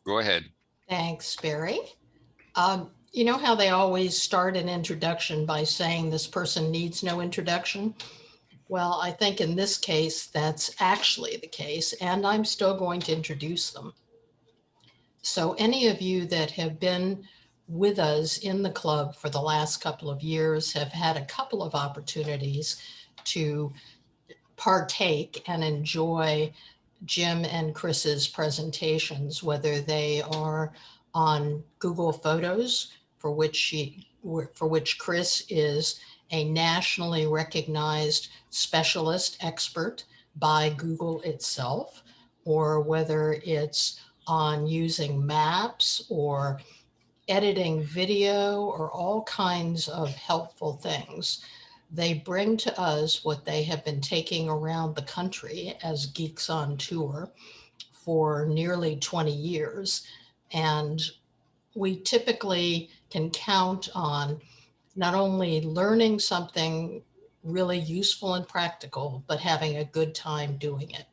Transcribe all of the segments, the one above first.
Go ahead. Thanks, Barry. You know how they always start an introduction by saying this person needs no introduction? Well, I think in this case, that's actually the case, and I'm still going to introduce them. So any of you that have been with us in the club for the last couple of years have had a couple of opportunities to partake and enjoy Jim and Chris's presentations, whether they are on Google Photos, for which Chris is a nationally recognized specialist expert by Google itself, or whether it's on using maps or editing video or all kinds of helpful things. They bring to us what they have been taking around the country as Geeks on Tour for nearly 20 years. And we typically can count on not only learning something really useful and practical, but having a good time doing it.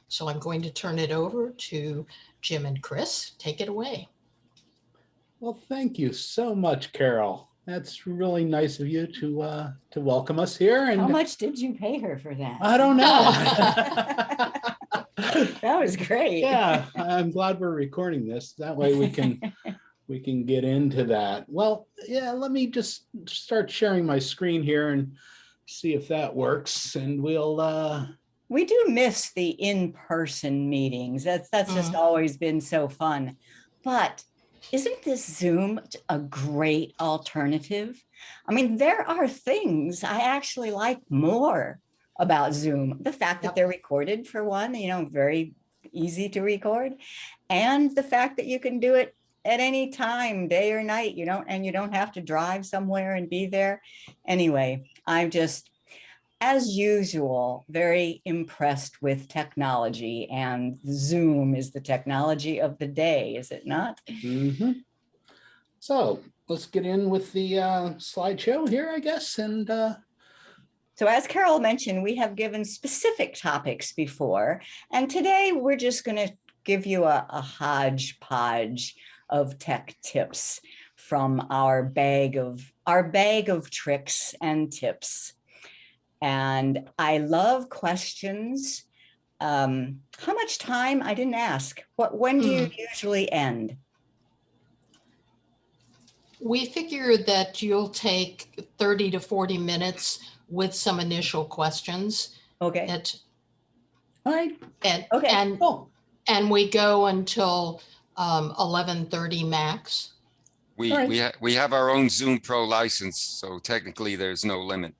So I'm going to turn it over to Jim and Chris. Take it away. Well, thank you so much, Carol. That's really nice of you to welcome us here. And how much did you pay her for that? I don't know. That was great. Yeah, I'm glad we're recording this. That way we can get into that. Well, yeah, let me just start sharing my screen here and see if that works. And we'll we do miss the in-person meetings. That's just always been so fun. But isn't this Zoom a great alternative? I mean, there are things I actually like more about Zoom. The fact that they're recorded, for one, very easy to record, and the fact that you can do it at any time, day or night. You don't have to drive somewhere and be there. Anyway, I'm just, as usual, very impressed with technology, and Zoom is the technology of the day, is it not? Mm-hmm. So let's get in with the slideshow here, I guess. And so as Carol mentioned, we have given specific topics before, and today we're just going to give you a hodgepodge of tech tips from our bag of tricks and tips. And I love questions. How much time? I didn't ask. When do you usually end? We figure that you'll take 30 to 40 minutes with some initial questions. Okay. All right. And we go until 11:30 max. We have our own Zoom Pro license, so technically there's no limit.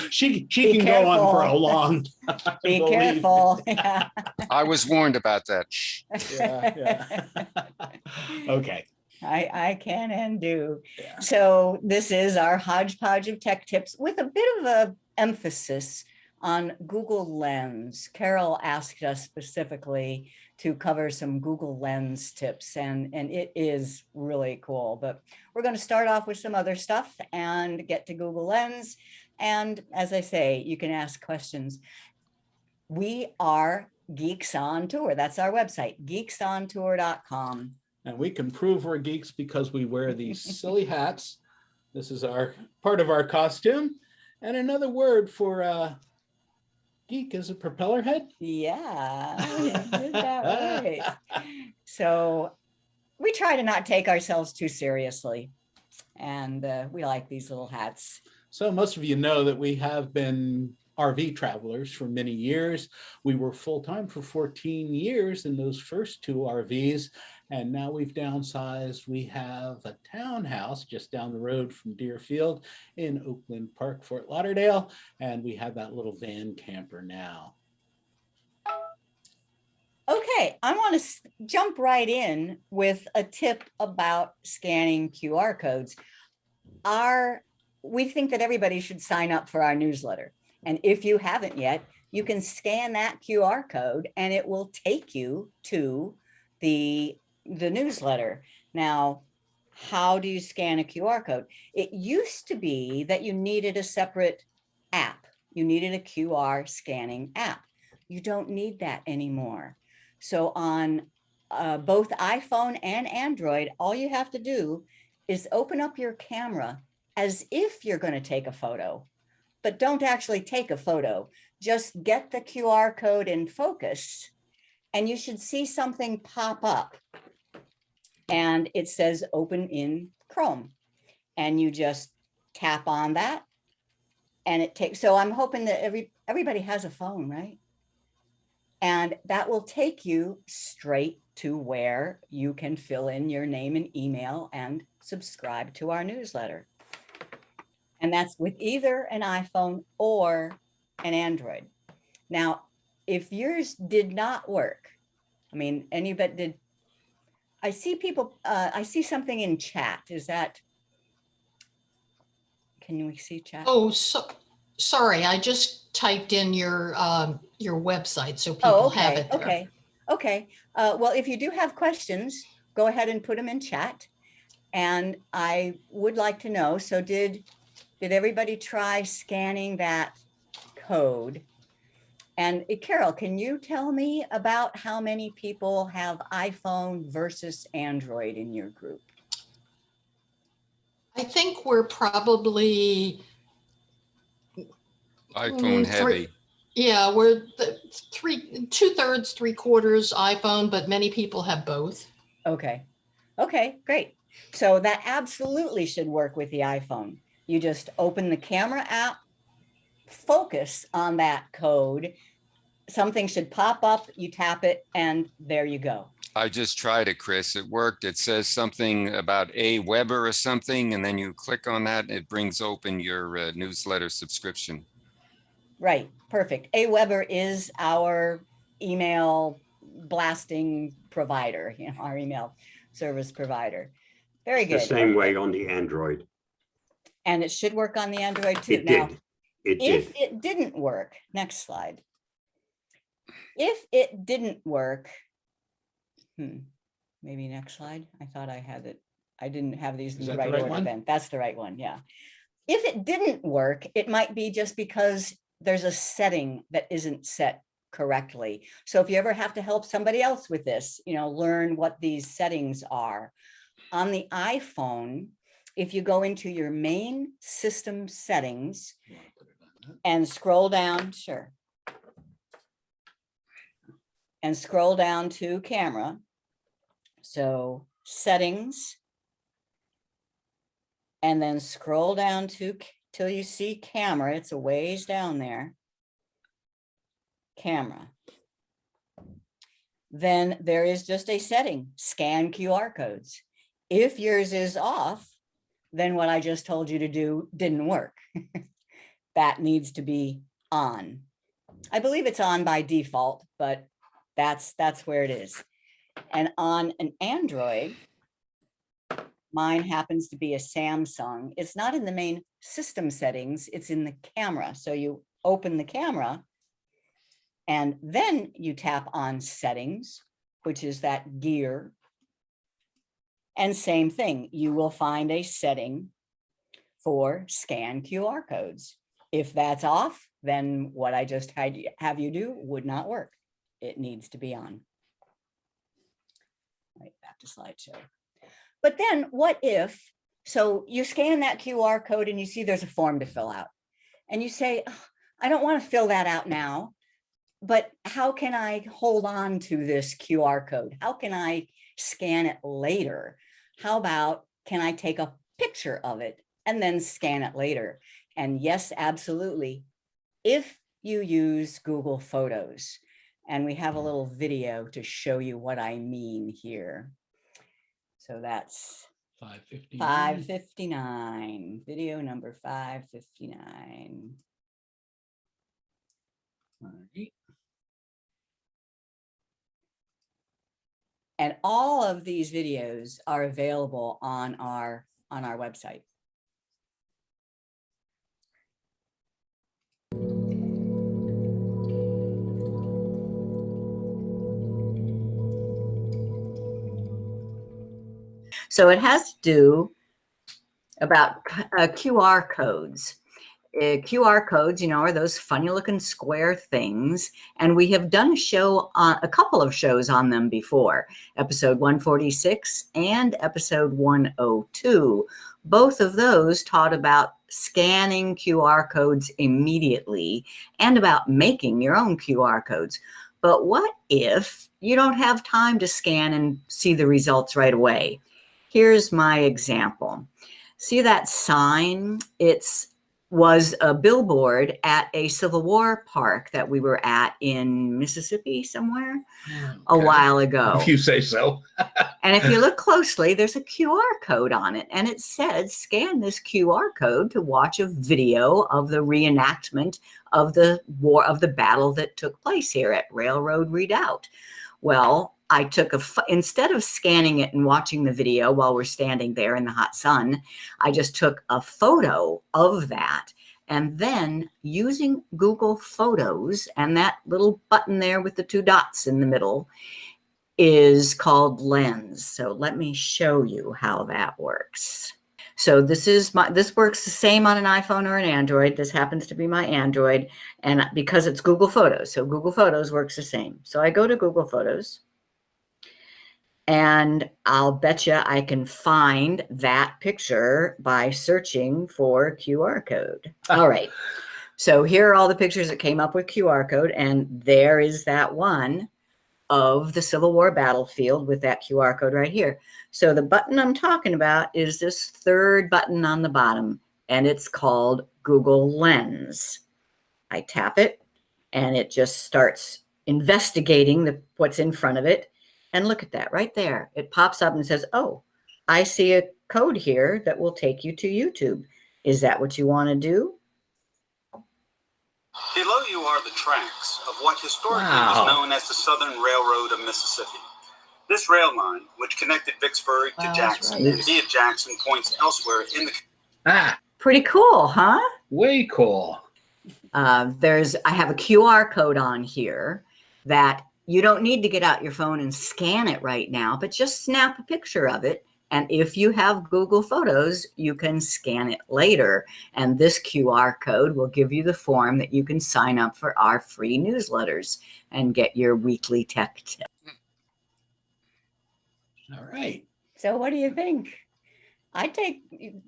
she can go on for a long time. Be careful. Yeah. I was warned about that. Yeah. Okay. I can and do. Yeah. So this is our hodgepodge of tech tips with a bit of a emphasis on Google Lens. Carol asked us specifically to cover some Google Lens tips, and it is really cool. But we're going to start off with some other stuff and get to Google Lens. And as I say, you can ask questions. We are Geeks on Tour. That's our website, geeksontour.com. And we can prove we're geeks because we wear these silly hats. This is our part of our costume. And another word for geek is a propeller head. Yeah, is that right? So we try to not take ourselves too seriously. And we like these little hats. So most of you know that we have been RV travelers for many years. We were full-time for 14 years in those first two RVs. And now we've downsized. We have a townhouse just down the road from Deerfield in Oakland Park, Fort Lauderdale. And we have that little van camper now. Okay, I want to jump right in with a tip about scanning QR codes. We think that everybody should sign up for our newsletter. And if you haven't yet, you can scan that QR code and it will take you to the newsletter. Now, how do you scan a QR code? It used to be that you needed a separate app. You needed a QR scanning app. You don't need that anymore. So on both iPhone and Android, all you have to do is open up your camera as if you're going to take a photo, but don't actually take a photo. Just get the QR code in focus, and you should see something pop up. And it says open in Chrome. And you just tap on that. And it takes, so I'm hoping that everybody has a phone, right? And that will take you straight to where you can fill in your name and email and subscribe to our newsletter. And that's with either an iPhone or an Android. Now, if yours did not work, I mean, anybody did, I see people, I see something in chat. Is that, can we see chat? Oh, so, sorry, I just typed in your website so people Oh, have okay, it there. okay, okay. Well, if you do have questions, go ahead and put them in chat. And I would like to know, so did everybody try scanning that code? And Carol, can you tell me about how many people have iPhone versus Android in your group? I think we're probably iPhone heavy. Yeah, we're the 2/3, 3/4 iPhone, but many people have both. Okay. Okay, great. So that absolutely should work with the iPhone. You just open the camera app, focus on that code. Something should pop up, you tap it, and there you go. I just tried it, Chris. It worked. It says something about a Weber or something, and then you click on that, and it brings open your newsletter subscription. Right, perfect. Aweber is our email blasting provider, you know, our email service provider. Very good. The same way on the Android. And it should work on the Android too. It Now, did. It if did. it didn't work, next slide. If it didn't work, maybe next slide. I thought I had it. I didn't have these in the right order then. That's the right one, yeah. If it didn't work, it might be just because there's a setting that isn't set correctly. So if you ever have to help somebody else with this, you know, learn what these settings are. On the iPhone, if you go into your main system settings and scroll down, sure. And scroll down to camera. So settings. And then scroll down to till you see camera. It's a ways down there. Camera. Then there is just a setting, scan QR codes. If yours is off, then what I just told you to do didn't work. That needs to be on. I believe it's on by default, but that's where it is. And on an Android, mine happens to be a Samsung. It's not in the main system settings, it's in the camera. So you open the camera and then you tap on settings, which is that gear. And same thing, you will find a setting for scan QR codes. If that's off, then what I just have you do would not work. It needs to be on. Right, back to slideshow. But then what if, so you scan that QR code and you see there's a form to fill out. And you say, oh, I don't want to fill that out now, but how can I hold on to this QR code? How can I scan it later? How about, can I take a picture of it and then scan it later? And yes, absolutely. If you use Google Photos, and we have a little video to show you what I mean here. So that's 559, video number 559. All right. And all of these videos are available on our website. So it has to do about QR codes. QR codes, are those funny looking square things. And we have done a couple of shows on them before, episode 146 and episode 102. Both of those taught about scanning QR codes immediately and about making your own QR codes. But what if you don't have time to scan and see the results right away? Here's my example. See that sign? Was a billboard at a Civil War park that we were at in Mississippi somewhere a while ago. If you say so. And if you look closely, there's a QR code on it. And it said, scan this QR code to watch a video of the reenactment of the war, of the battle that took place here at Railroad Redoubt. Well, I took instead of scanning it and watching the video while we're standing there in the hot sun, I just took a photo of that. And then using Google Photos, and that little button there with the 2 dots in the middle is called Lens. So let me show you how that works. So this works the same on an iPhone or an Android. This happens to be my Android, and because it's Google Photos, so Google Photos works the same. So I go to Google Photos, and I'll bet you I can find that picture by searching for QR code. All right. So here are all the pictures that came up with QR code, and there is that one of the Civil War battlefield with that QR code right here. So the button I'm talking about is this 3rd button on the bottom, and it's called Google Lens. I tap it, and it just starts investigating what's in front of it. And look at that right there. It pops up and says, oh, I see a code here that will take you to YouTube. Is that what you want to do? Below you are the tracks of what historically was known as the Southern Railroad of Mississippi. This rail line, which connected Vicksburg to Jackson and via Jackson points elsewhere in the... Pretty cool, huh? Way cool. I have a QR code on here that you don't need to get out your phone and scan it right now, but just snap a picture of it. And if you have Google Photos, you can scan it later. And this QR code will give you the form that you can sign up for our free newsletters and get your weekly tech tip. All right. So what do you think?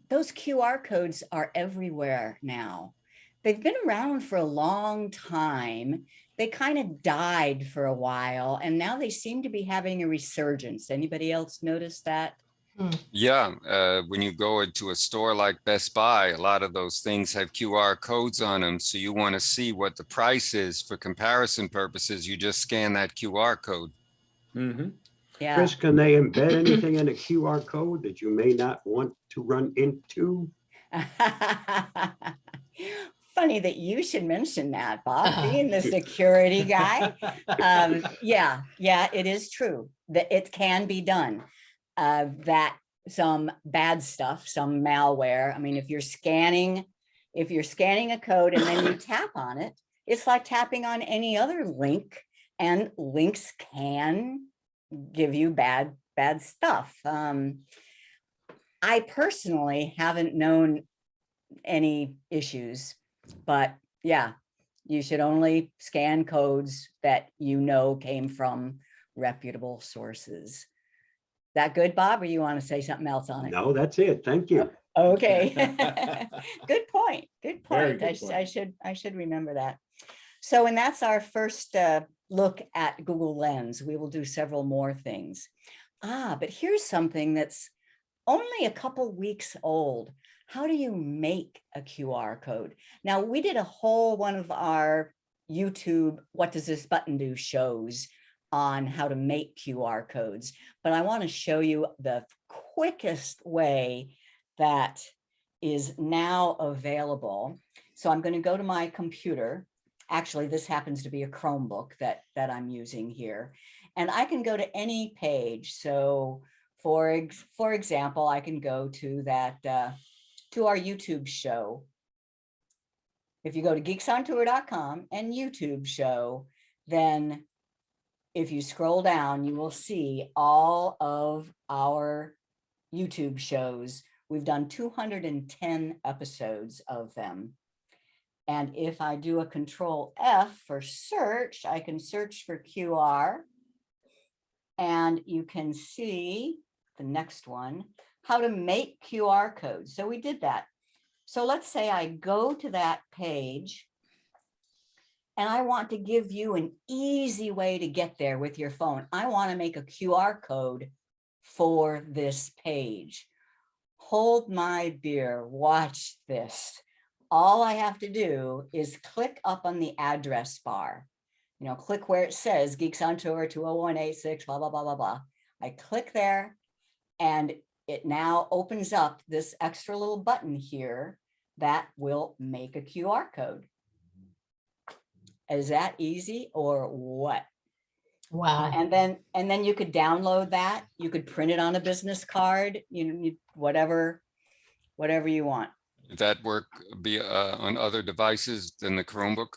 Those QR codes are everywhere now. They've been around for a long time. They kind of died for a while, and now they seem to be having a resurgence. Anybody else notice that? Yeah, when you go into a store like Best Buy, a lot of those things have QR codes on them. So you want to see what the price is for comparison purposes. You just scan that QR code. Mm-hmm. Yeah. Chris, can they embed anything in a QR code that you may not want to run into? Funny that you should mention that, Bob, being the security guy. Yeah, it is true that it can be done. That some bad stuff, some malware. I mean, if you're scanning a code and then you tap on it, it's like tapping on any other link, and links can give you bad stuff. I personally haven't known any issues, but yeah, you should only scan codes that you know came from reputable sources. That good, Bob, or you want to say something else on it? No, that's it. Thank you. Okay. Good point. Good Very point. good point. I should remember that. So, and that's our first look at Google Lens. We will do several more things. But here's something that's only a couple weeks old. How do you make a QR code? Now, we did a whole one of our YouTube, What Does This Button Do shows on how to make QR codes, but I want to show you the quickest way that is now available. So I'm going to go to my computer. Actually, this happens to be a Chromebook that I'm using here, and I can go to any page. So for example, I can go to that to our YouTube show. If you go to geeksontour.com and YouTube show, then if you scroll down, you will see all of our YouTube shows. We've done 210 episodes of them. And if I do a Control F for search, I can search for QR. And you can see the next one, how to make QR codes. So we did that. So let's say I go to that page and I want to give you an easy way to get there with your phone. I want to make a QR code for this page. Hold my beer, watch this. All I have to do is click up on the address bar. You know, click where it says Geeks on Tour 20186, blah, blah, blah, blah, blah. I click there and it now opens up this extra little button here that will make a QR code. Is that easy or what? Wow. And then you could download that. You could print it on a business card, whatever you want. Did that work on other devices than the Chromebook?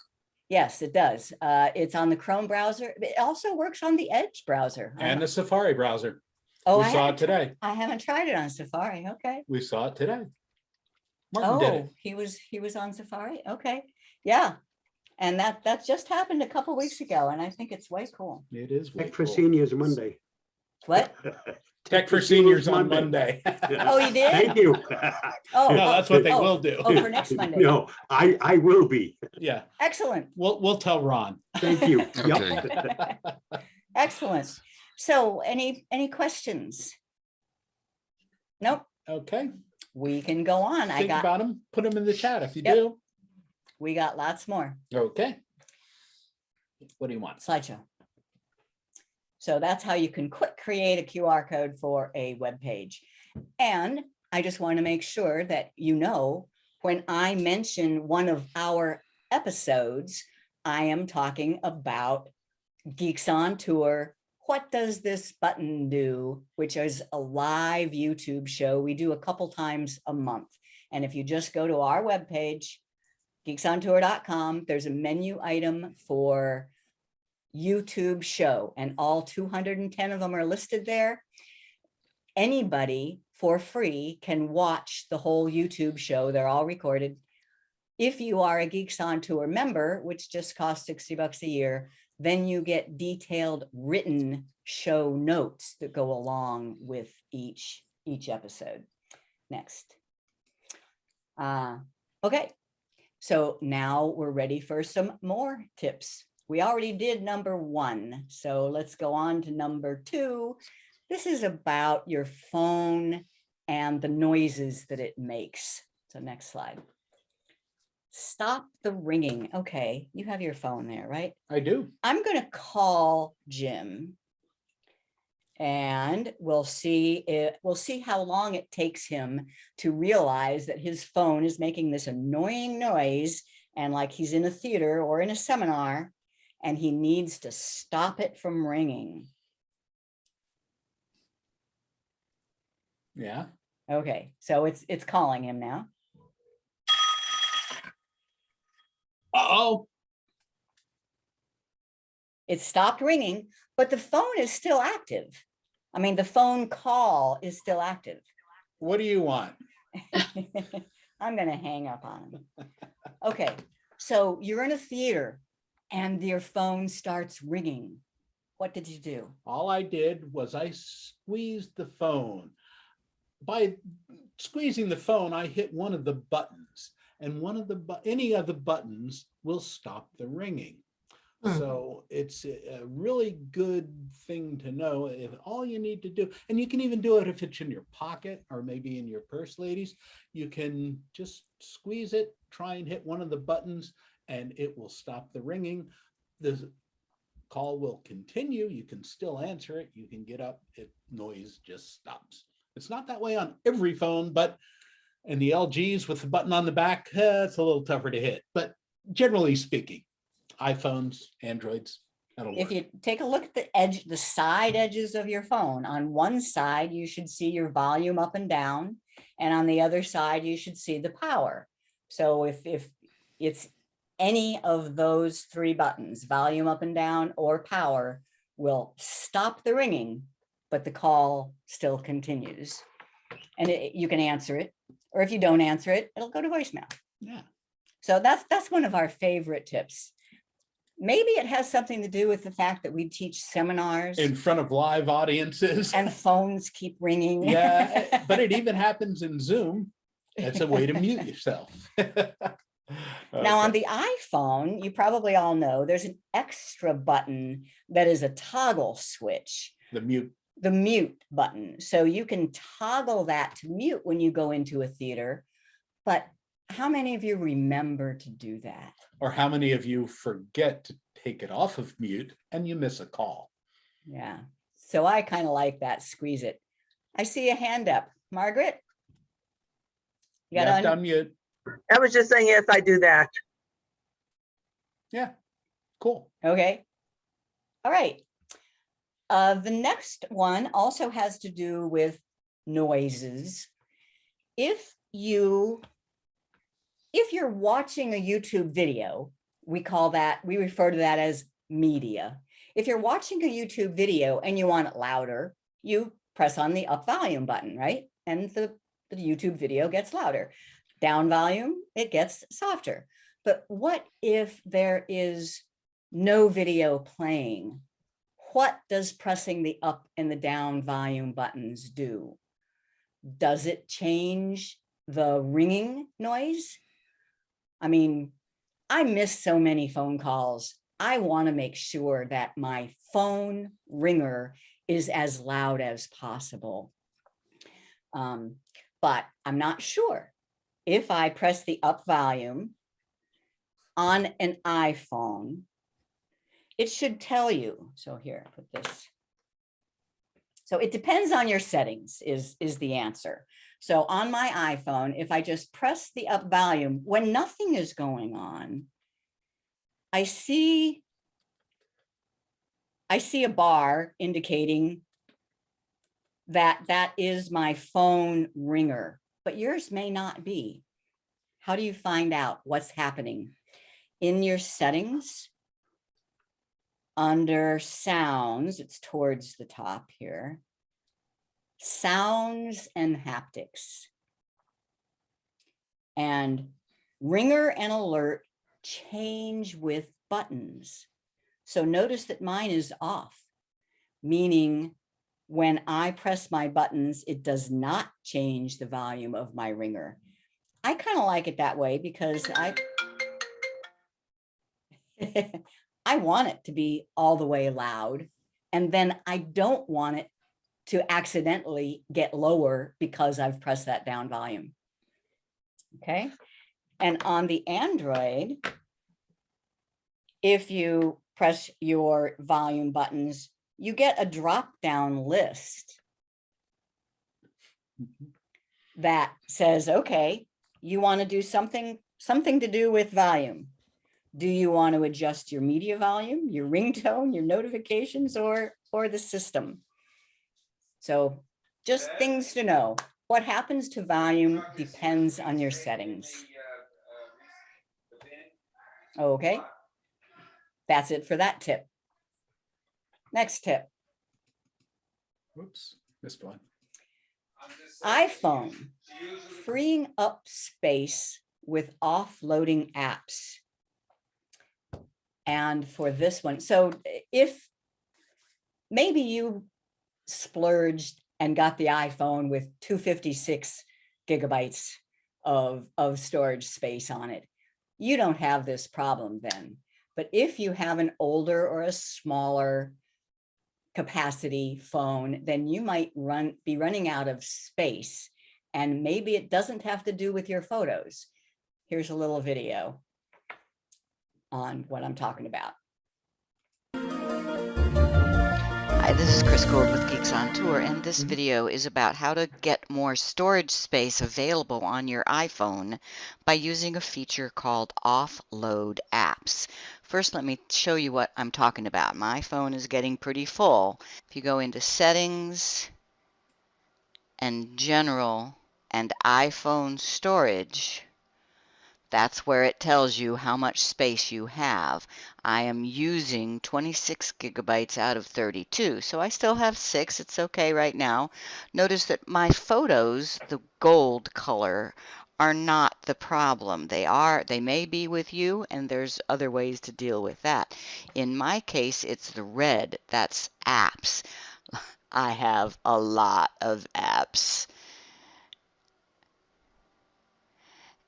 Yes, it does. It's on the Chrome browser. It also works on the Edge browser. And the Safari browser. Oh, We saw it today. I haven't tried it on Safari. Okay. We saw it today. Martin did it. He was on Safari. Okay. Yeah. And that just happened a couple weeks ago, and I think it's way cool. It is way Tech for cool. Seniors Monday. What? Tech for Seniors on Monday. Oh, you did? Thank you. Oh, No, that's what they oh, will do. Oh, for next Monday. No, I will be. Yeah, Excellent. we'll tell Ron. Thank you. Okay. Yep. Excellent. So any questions? Nope. Okay, We can go on. think about them, put them in the chat if you Yep. do. We got lots more. Okay. What do you want? Slideshow. So that's how you can quick create a QR code for a web page. And I just want to make sure that you know, when I mention one of our episodes, I am talking about Geeks on Tour. What does this button do? Which is a live YouTube show we do a couple times a month. And if you just go to our webpage, geeksontour.com, there's a menu item for YouTube show, and all 210 of them are listed there. Anybody for free can watch the whole YouTube show. They're all recorded. If you are a Geeks on Tour member, which just costs $60 a year, then you get detailed written show notes that go along with each episode. Next. Okay. So now we're ready for some more tips. We already did number 1, so let's go on to number 2. This is about your phone and the noises that it makes. So next slide. Stop the ringing. Okay, you have your phone there, right? I do. I'm going to call Jim, and we'll see how long it takes him to realize that his phone is making this annoying noise, and like he's in a theater or in a seminar, and he needs to stop it from ringing. Yeah. Okay, so it's calling him now. Uh-oh. It stopped ringing, but the phone is still active. I mean, the phone call is still active. What do you want? I'm going to hang up on him. Okay, so you're in a theater and your phone starts ringing. What did you do? All I did was I squeezed the phone. By squeezing the phone, I hit one of the buttons, and any of the buttons will stop the ringing. So it's a really good thing to know. If all you need to do, and you can even do it if it's in your pocket or maybe in your purse, ladies, you can just squeeze it, try and hit one of the buttons, and it will stop the ringing. The call will continue. You can still answer it. You can get up. Noise just stops. It's not that way on every phone, but in the LGs with the button on the back, it's a little tougher to hit. But generally speaking, iPhones, Androids, that'll work. If you take a look at the side edges of your phone, on one side, you should see your volume up and down. And on the other side, you should see the power. So if it's any of those 3 buttons, volume up and down or power, will stop the ringing, but the call still continues. And you can answer it, or if you don't answer it, it'll go to voicemail. Yeah. So that's one of our favorite tips. Maybe it has something to do with the fact that we teach seminars In front of live audiences. and phones keep ringing. Yeah, but it even happens in Zoom. It's a way to mute yourself. Now on Okay. the iPhone, you probably all know there's an extra button that is a toggle switch, The mute. the mute button. So you can toggle that to mute when you go into a theater. But how many of you remember to do that? Or how many of you forget to take it off of mute and you miss a call? Yeah. So I kind of like that. Squeeze it. I see a hand up. Margaret? You have to unmute. I was just saying, yes, I do that. Yeah, cool. Okay. All right. The next one also has to do with noises. If you're watching a YouTube video, we refer to that as media. If you're watching a YouTube video and you want it louder, you press on the up volume button, right? And the YouTube video gets louder. Down volume, it gets softer. But what if there is no video playing? What does pressing the up and the down volume buttons do? Does it change the ringing noise? I mean, I miss so many phone calls. I want to make sure that my phone ringer is as loud as possible. But I'm not sure. If I press the up volume on an iPhone, it should tell you. So here, put this. So it depends on your settings is the answer. So on my iPhone, if I just press the up volume when nothing is going on, I see a bar indicating that that is my phone ringer, but yours may not be. How do you find out what's happening? In your settings, under sounds, it's towards the top here, sounds and haptics. And ringer and alert change with buttons. So notice that mine is off, meaning when I press my buttons, it does not change the volume of my ringer. I kind of like it that way because I want it to be all the way loud. And then I don't want it to accidentally get lower because I've pressed that down volume. Okay. And on the Android, if you press your volume buttons, you get a drop-down list that says, okay, you want to do something to do with volume. Do you want to adjust your media volume, your ringtone, your notifications, or the system? So just things to know. What happens to volume depends on your settings. Okay. That's it for that tip. Next tip. Whoops, missed one. iPhone, freeing up space with offloading apps. And for this one, so if maybe you splurged and got the iPhone with 256 gigabytes of storage space on it, you don't have this problem then. But if you have an older or a smaller capacity phone, then you might be running out of space. And maybe it doesn't have to do with your photos. Here's a little video on what I'm talking about. Hi, this is Chris Gould with Geeks on Tour, and this video is about how to get more storage space available on your iPhone by using a feature called offload apps. First, let me show you what I'm talking about. My phone is getting pretty full. If you go into Settings and General and iPhone Storage, that's where it tells you how much space you have. I am using 26 gigabytes out of 32, so I still have 6. It's okay right now. Notice that my photos, the gold color, are not the problem. They may be with you, and there's other ways to deal with that. In my case, it's the red. That's apps. I have a lot of apps.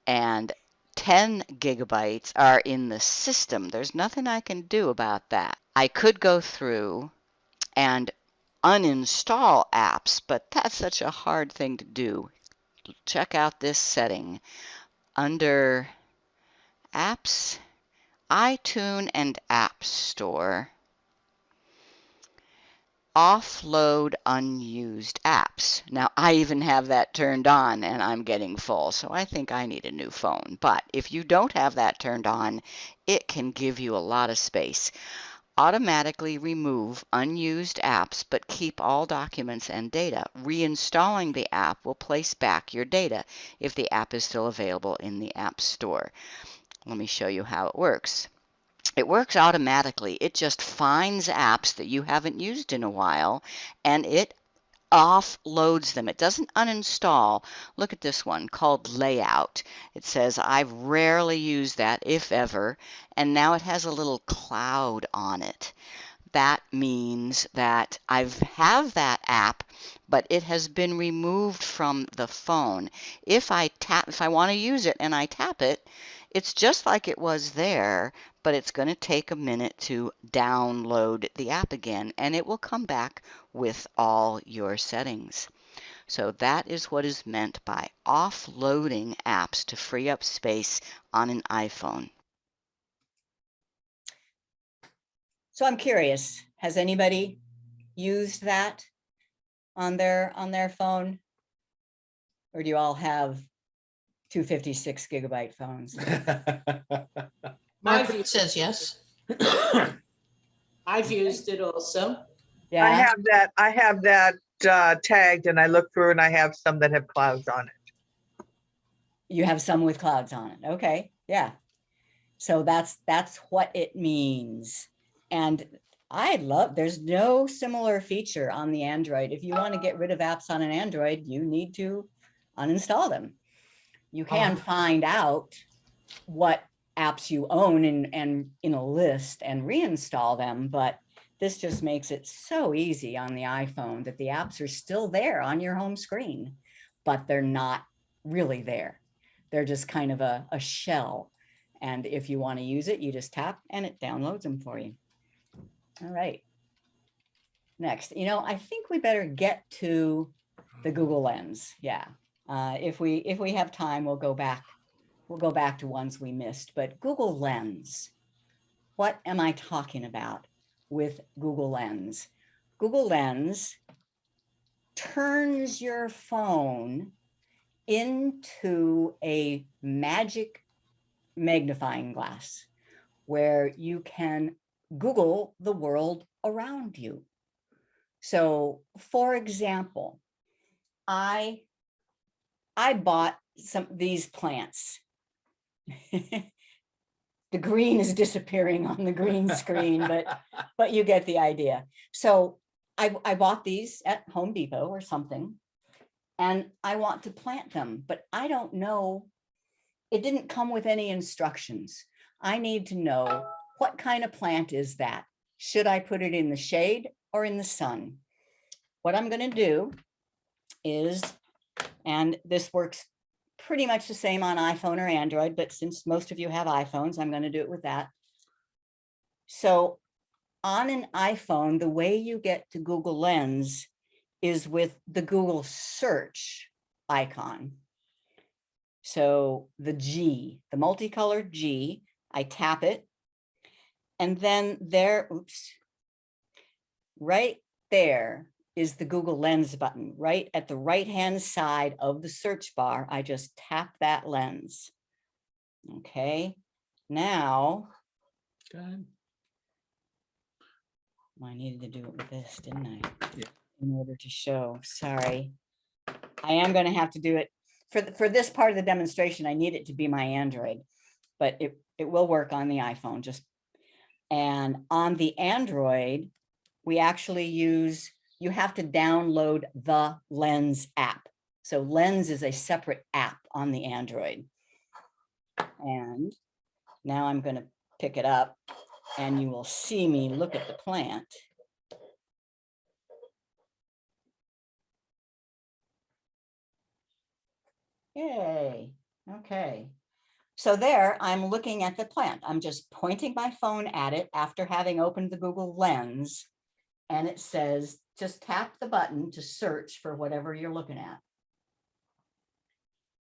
And 10 gigabytes are in the system. There's nothing I can do about that. I could go through and uninstall apps, but that's such a hard thing to do. Check out this setting. Under Apps, iTunes and App Store, offload unused apps. Now, I even have that turned on and I'm getting full, so I think I need a new phone. But if you don't have that turned on, it can give you a lot of space. Automatically remove unused apps, but keep all documents and data. Reinstalling the app will place back your data if the app is still available in the App Store. Let me show you how it works. It works automatically. It just finds apps that you haven't used in a while, and it offloads them. It doesn't uninstall. Look at this one called Layout. It says I've rarely used that, if ever, and now it has a little cloud on it. That means that I have that app, but it has been removed from the phone. If I want to use it and I tap it, it's just like it was there, but it's going to take a minute to download the app again, and it will come back with all your settings. So that is what is meant by offloading apps to free up space on an iPhone. So I'm curious, has anybody used that on their phone? Or do you all have 256 gigabyte phones? Margaret says yes. I've used it also. Yeah, I have that tagged, and I look through and I have some that have clouds on it. you have some with clouds on it. Okay, yeah. So that's what it means. And there's no similar feature on the Android. If you want to get rid of apps on an Android, you need to uninstall them. You can find out what apps you own and in a list and reinstall them, but this just makes it so easy on the iPhone that the apps are still there on your home screen, but they're not really there. They're just kind of a shell. And if you want to use it, you just tap and it downloads them for you. All right. Next, I think we better get to the Google Lens. Yeah. If we have time, we'll go back to ones we missed. But Google Lens, what am I talking about with Google Lens? Google Lens turns your phone into a magic magnifying glass where you can Google the world around you. So, for example, I bought these plants. The green is disappearing on the green screen, but you get the idea. So I bought these at Home Depot or something, and I want to plant them, but I don't know. It didn't come with any instructions. I need to know, what kind of plant is that? Should I put it in the shade or in the sun? What I'm going to do is, and this works pretty much the same on iPhone or Android, but since most of you have iPhones, I'm going to do it with that. So on an iPhone, the way you get to Google Lens is with the Google search icon. So the G, the multicolored G, I tap it, and then right there is the Google Lens button. Right at the right-hand side of the search bar, I just tap that lens. Okay, now, I needed to do it with this, didn't I? Yeah. In order to show, sorry. I am going to have to do it for this part of the demonstration. I need it to be my Android, but it will work on the iPhone. And on the Android, we actually you have to download the Lens app. So Lens is a separate app on the Android. And now I'm going to pick it up and you will see me look at the plant. Yay. Okay. So there I'm looking at the plant. I'm just pointing my phone at it after having opened the Google Lens. And it says, just tap the button to search for whatever you're looking at.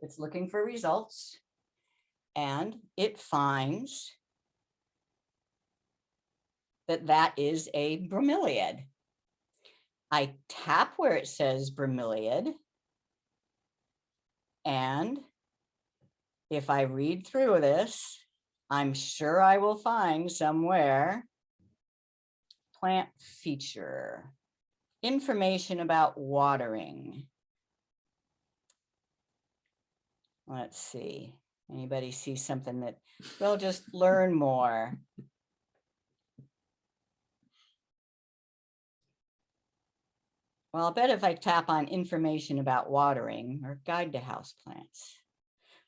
It's looking for results and it finds that that is a bromeliad. I tap where it says bromeliad. And if I read through this, I'm sure I will find somewhere plant feature, information about watering. Let's see, anybody see something that we'll just learn more. Well, I'll bet if I tap on information about watering or guide to houseplants.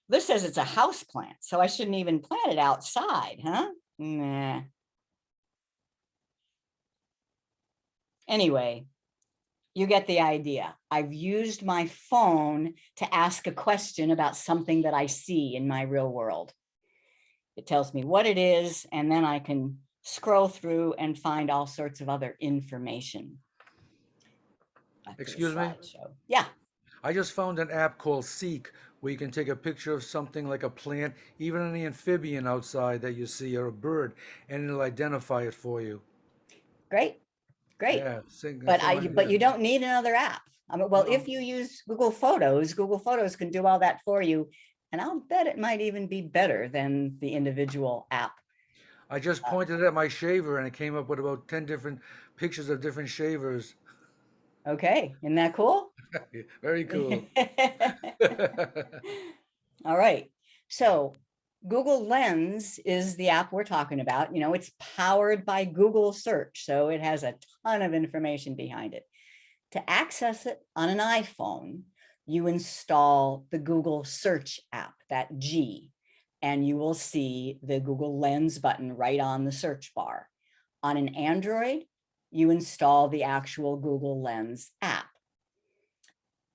This says it's a house plant, so I shouldn't even plant it outside, huh? Nah. Anyway, you get the idea. I've used my phone to ask a question about something that I see in my real world. It tells me what it is, and then I can scroll through and find all sorts of other information. Excuse me? Yeah. I just found an app called Seek where you can take a picture of something like a plant, even an amphibian outside that you see, or a bird, and it'll identify it for you. Great. Great. Yeah, but you don't need another app. I mean, well, No. if you use Google Photos can do all that for you. And I'll bet it might even be better than the individual app. I just pointed at my shaver and it came up with about 10 different pictures of different shavers. Okay, isn't that cool? Very cool. All right. So Google Lens is the app we're talking about. You know, it's powered by Google search, so it has a ton of information behind it. To access it on an iPhone, you install the Google search app, that G, and you will see the Google Lens button right on the search bar. On an Android, you install the actual Google Lens app.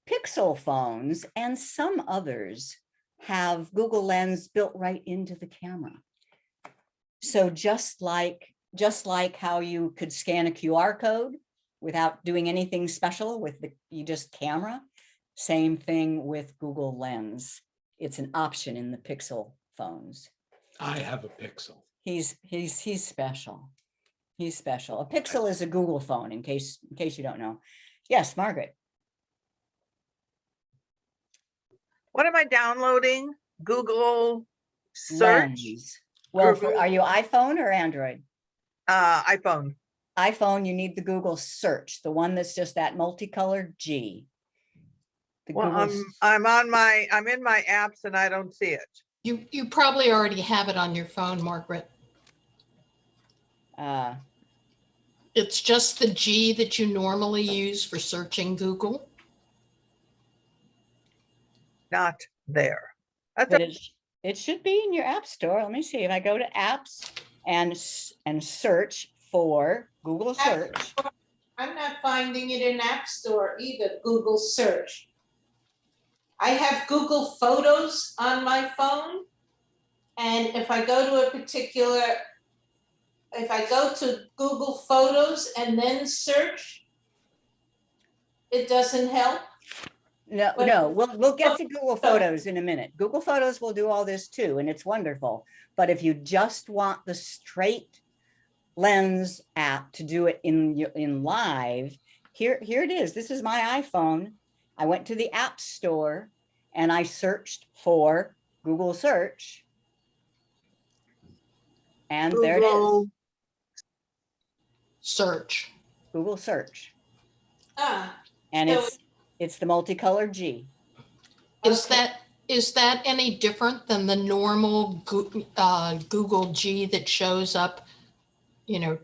Pixel phones and some others have Google Lens built right into the camera. So just like how you could scan a QR code without doing anything special with you just camera, same thing with Google Lens. It's an option in the Pixel phones. I have a Pixel. He's special. He's special. A Pixel is a Google phone, in case you don't know. Yes, Margaret. What am I downloading? Google search? Lens. Well, Google. Are you iPhone or Android? iPhone. iPhone, you need the Google search, the one that's just that multicolored G. Well, I'm in my apps and I don't see it. You probably already have it on your phone, Margaret. It's just the G that you normally use for searching Google. Not there. But it should be in your app store. Let me see if I go to apps and search for Google search. I'm not finding it in App Store either, Google search. I have Google Photos on my phone. And if I go to Google Photos and then search, it doesn't help. No, we'll get to Google Photos in a minute. Google Photos will do all this too, and it's wonderful. But if you just want the straight Lens app to do it in live, here it is. This is my iPhone. I went to the App Store and I searched for Google search. And Google there it is. Search. Google search. And so it's the multicolored G. Is that any different than the normal Google G that shows up,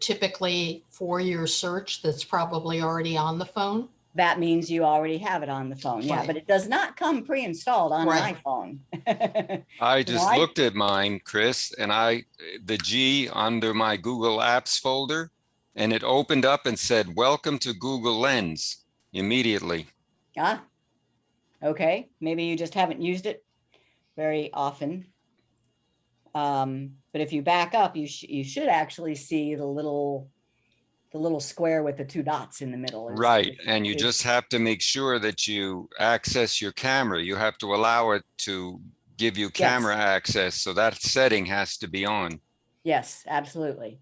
typically for your search that's probably already on the phone? that means you already have it on the phone. Yeah, Right. but it does not come pre-installed on Right. an iPhone. I You know, just looked at mine, Chris, and the G under my Google Apps folder, and it opened up and said, "Welcome to Google Lens," immediately. Ah, okay. Maybe you just haven't used it very often. But if you back up, you should actually see the little square with the two dots in the middle. Right. And you just have to make sure that you access your camera. You have to allow it to give you camera access. So that setting has to be on. Yes, absolutely.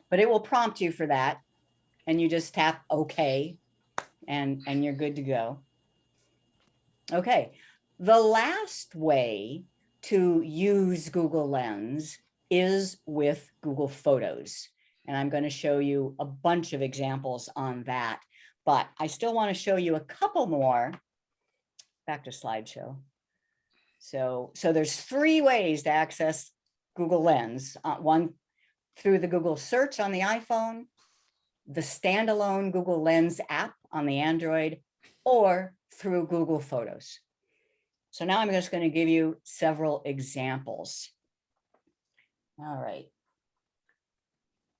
But it will prompt you for that. And you just tap OK and you're good to go. Okay. The last way to use Google Lens is with Google Photos. And I'm going to show you a bunch of examples on that. But I still want to show you a couple more. Back to slideshow. So there's 3 ways to access Google Lens. One through the Google search on the iPhone, the standalone Google Lens app on the Android, or through Google Photos. So now I'm just going to give you several examples. All right.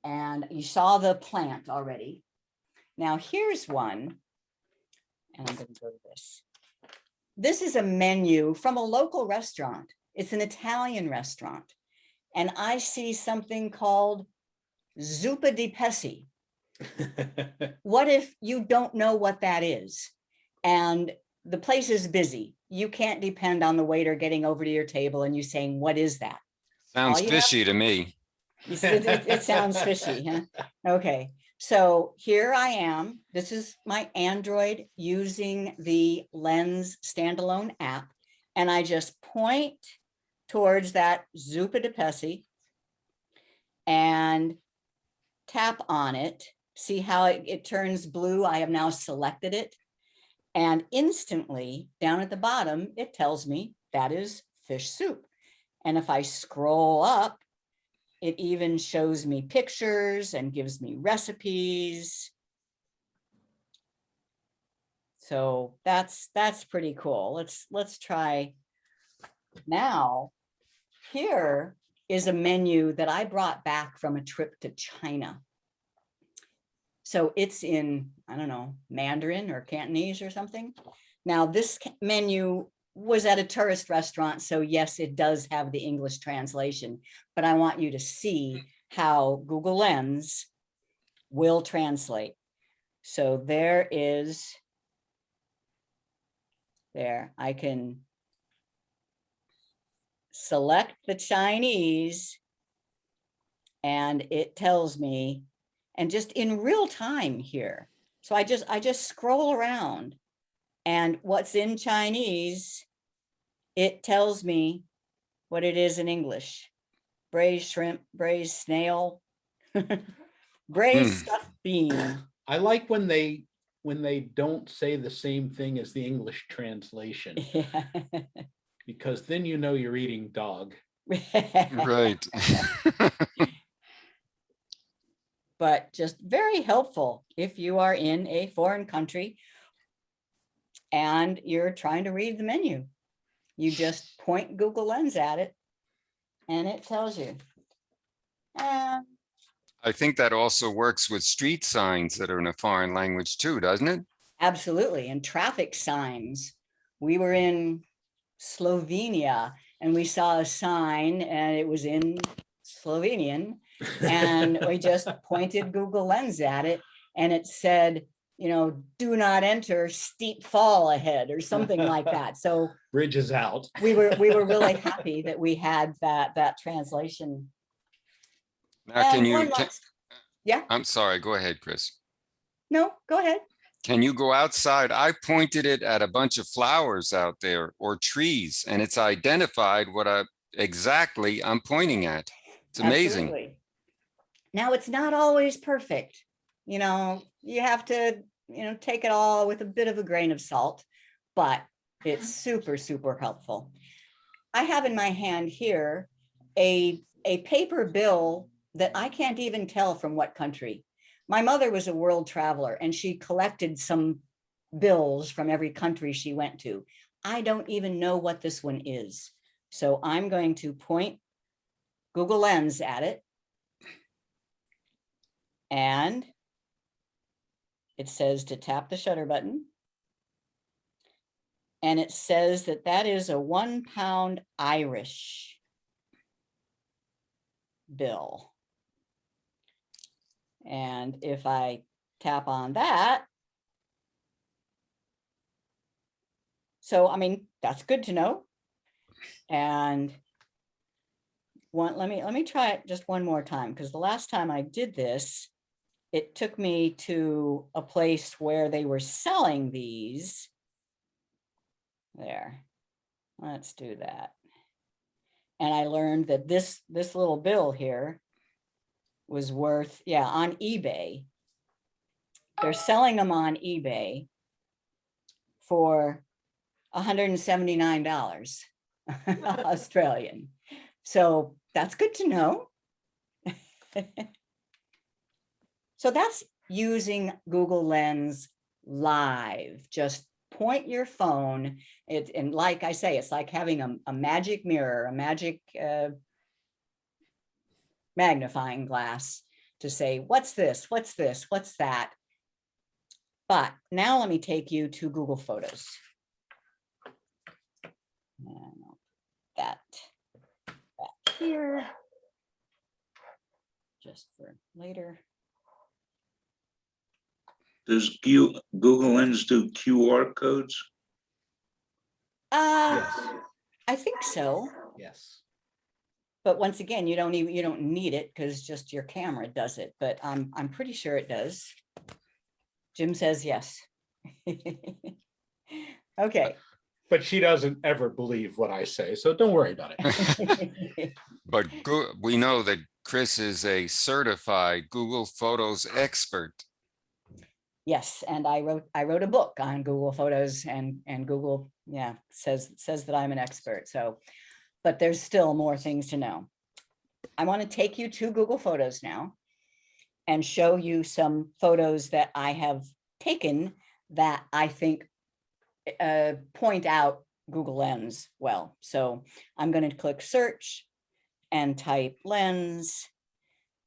And you saw the plant already. Now here's one, and I'm going to go to this. This is a menu from a local restaurant. It's an Italian restaurant. And I see something called zuppa di pesce. What if you don't know what that is? And the place is busy. You can't depend on the waiter getting over to your table and you saying, what is that? Sounds fishy to me. It sounds fishy, huh? Okay, so here I am. This is my Android using the Lens standalone app. And I just point towards that zuppa di pesce and tap on it. See how it turns blue? I have now selected it. And instantly down at the bottom, it tells me that is fish soup. And if I scroll up, it even shows me pictures and gives me recipes. So that's pretty cool. Let's try. Now, here is a menu that I brought back from a trip to China. So it's in, I don't know, Mandarin or Cantonese or something. Now this menu was at a tourist restaurant. So yes, it does have the English translation, but I want you to see how Google Lens will translate. So there, I can select the Chinese and it tells me, and just in real time here. So I just scroll around and what's in Chinese, it tells me what it is in English. Braised shrimp, braised snail, braised stuffed bean. I like when they don't say the same thing as the English translation. Yeah. Because then you know you're eating dog. Right. But just very helpful if you are in a foreign country and you're trying to read the menu. You just point Google Lens at it and it tells you. I think that also works with street signs that are in a foreign language too, doesn't it? Absolutely. And traffic signs. We were in Slovenia and we saw a sign and it was in Slovenian. And we just pointed Google Lens at it and it said, you know, do not enter, steep fall ahead or something like that. So bridge is out. we were really happy that we had that translation. Now, yeah. I'm sorry, go ahead, Chris. No, go ahead. Can you go outside? I pointed it at a bunch of flowers out there or trees, and it's identified what exactly I'm pointing at. It's amazing. Absolutely. Now, it's not always perfect. You know, you have to, take it all with a bit of a grain of salt, but it's super, super helpful. I have in my hand here a paper bill that I can't even tell from what country. My mother was a world traveler and she collected some bills from every country she went to. I don't even know what this one is. So I'm going to point Google Lens at it. And it says to tap the shutter button. And it says that that is a £1 Irish bill. And if I tap on that, so I mean, that's good to know. And let me try it just one more time, because the last time I did this, it took me to a place where they were selling these. There, let's do that. And I learned that this little bill here was worth, yeah, on eBay. They're selling them on eBay for $179 Australian. So that's good to know. So that's using Google Lens live. Just point your phone, and like I say, it's like having a magic mirror, a magic magnifying glass to say, what's this, what's this, what's that? But now let me take you to Google Photos. And that back here, just for later. Does Google Lens do QR codes? Yes. I think so. Yes. But once again, you don't need it, because just your camera does it. But I'm pretty sure it does. Jim says yes. Okay. But she doesn't ever believe what I say, so don't worry about it. But we know that Chris is a certified Google Photos expert. Yes, and I wrote a book on Google Photos, and Google, yeah, says that I'm an expert. So, but there's still more things to know. I want to take you to Google Photos now and show you some photos that I have taken that I think point out Google Lens well. So I'm going to click search and type lens,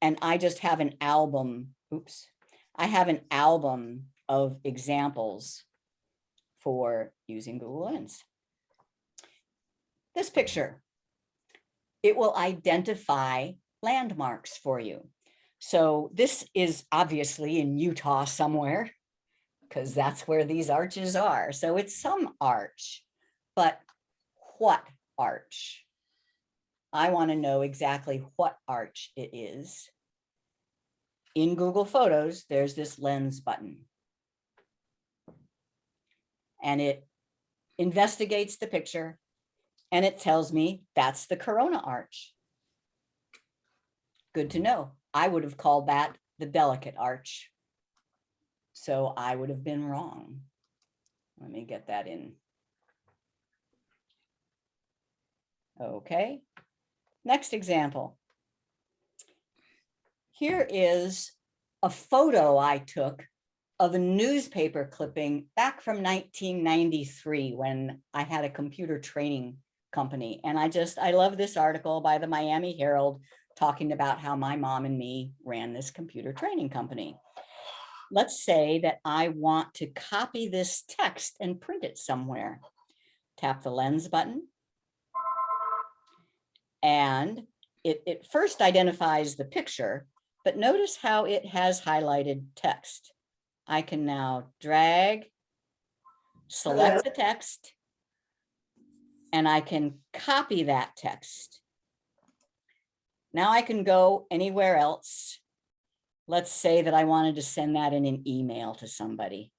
and I just have an album. Oops. I have an album of examples for using Google Lens. This picture, it will identify landmarks for you. So this is obviously in Utah somewhere, because that's where these arches are. So it's some arch, but what arch? I want to know exactly what arch it is. In Google Photos, there's this lens button. And it investigates the picture, and it tells me that's the Corona arch. Good to know. I would have called that the delicate arch. So I would have been wrong. Let me get that in. Okay. Next example. Here is a photo I took of a newspaper clipping back from 1993 when I had a computer training company. And I love this article by the Miami Herald talking about how my mom and me ran this computer training company. Let's say that I want to copy this text and print it somewhere. Tap the lens button. And it first identifies the picture, but notice how it has highlighted text. I can now drag, select the text, and I can copy that text. Now I can go anywhere else. Let's say that I wanted to send that in an email to somebody.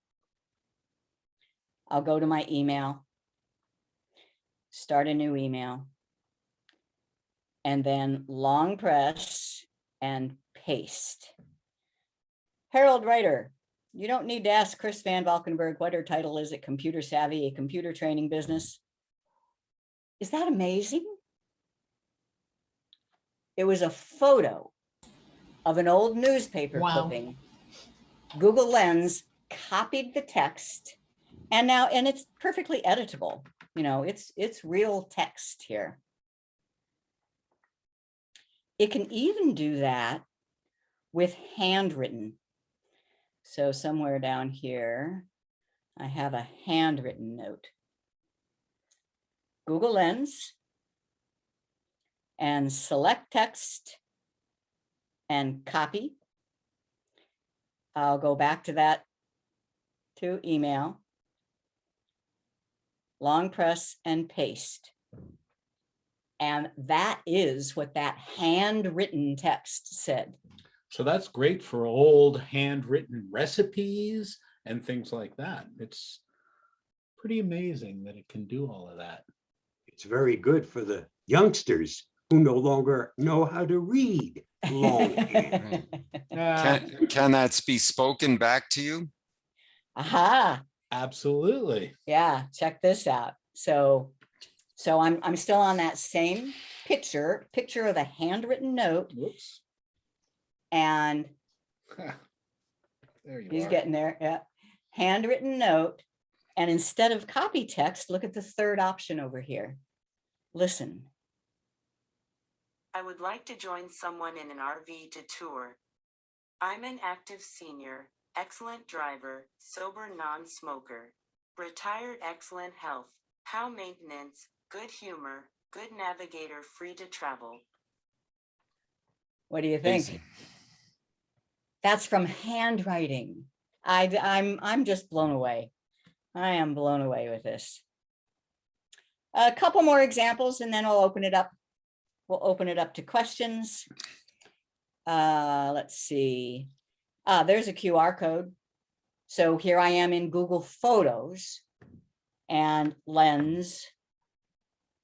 I'll go to my email, start a new email, and then long press and paste. Harold Writer, you don't need to ask Chris Van Valkenburg what her title is at Computer Savvy, a computer training business. Is that amazing? It was a photo of an old newspaper clipping. Google Lens copied the text And it's perfectly editable. You know, it's real text here. It can even do that with handwritten. So somewhere down here, I have a handwritten note. Google Lens and select text and copy. I'll go back to that to email. Long press and paste. And that is what that handwritten text said. So that's great for old handwritten recipes and things like that. It's pretty amazing that it can do all of that. It's very good for the youngsters who no longer know how to read longhand. Can that be spoken back to you? Aha. Absolutely. Yeah, check this out. So I'm still on that same picture of the handwritten note. Whoops. And there you he's are. getting there. Yeah. Handwritten note. And instead of copy text, look at the third option over here. Listen. I would like to join someone in an RV to tour. I'm an active senior, excellent driver, sober non-smoker, retired, excellent health, how maintenance, good humor, good navigator, free to travel. What do you think? Amazing. That's from handwriting. I'm just blown away. I am blown away with this. A couple more examples and then I'll open it up. We'll open it up to questions. Let's see. There's a QR code. So here I am in Google Photos and Lens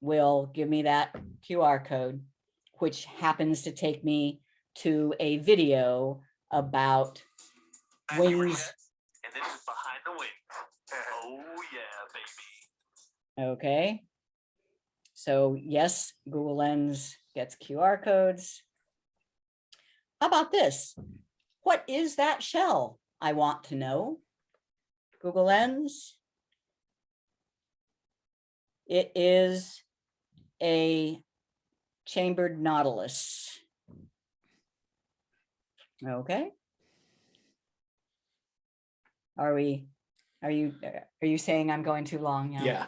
will give me that QR code, which happens to take me to a video about wings. And this is behind the wings. Oh yeah, baby. Okay. So yes, Google Lens gets QR codes. How about this? What is that shell? I want to know. Google Lens. It is a chambered nautilus. Okay. Are you saying I'm going too long now? Yeah.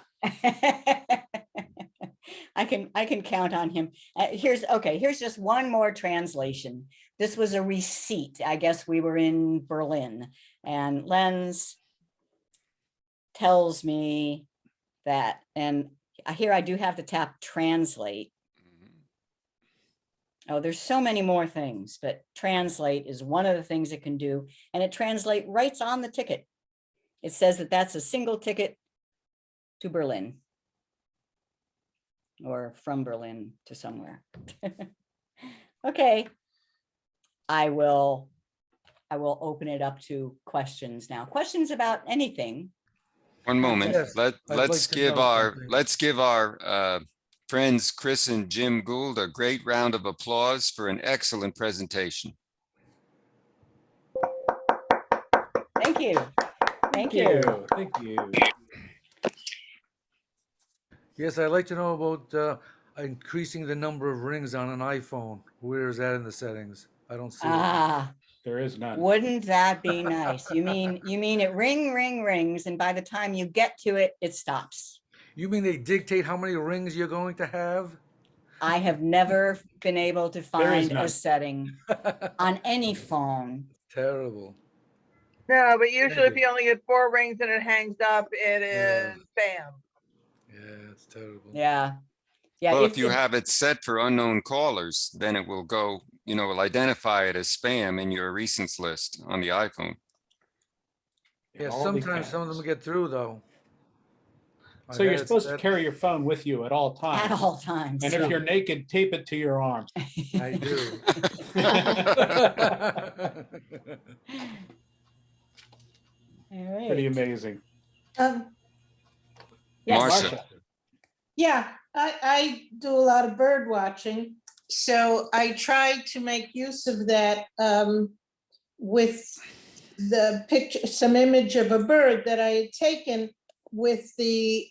I can count on him. Here's just one more translation. This was a receipt. I guess we were in Berlin and Lens tells me that, and here I do have to tap translate. Oh, there's so many more things, but translate is one of the things it can do, and it translates right on the ticket. It says that that's a single ticket to Berlin or from Berlin to somewhere. Okay, I will open it up to questions now. Questions about anything. One moment. Yes, Let's give our friends Chris and Jim Gould a great round of applause for an excellent presentation. Thank you. Thank you. Thank you. Yes, I'd like to know about increasing the number of rings on an iPhone. Where is that in the settings? I don't see it. There is none. Wouldn't that be nice? You mean it rings, and by the time you get to it, it stops. You mean they dictate how many rings you're going to have? I have never been able to find none. a setting on any phone. Terrible. No, but usually if you only get 4 rings and it hangs up, it is spam. Yeah, it's terrible. Yeah. Yeah. Well, if you have it set for unknown callers, then it will go, will identify it as spam in your recents list on the iPhone. Yeah, sometimes some of them get through though. So you're supposed to carry your phone with you at all times. At all times. And if you're naked, tape it to your arm. I do. All right. Pretty amazing. Yes. Marsha. Yeah, I do a lot of bird watching. So I try to make use of that with the picture, some image of a bird that I had taken with the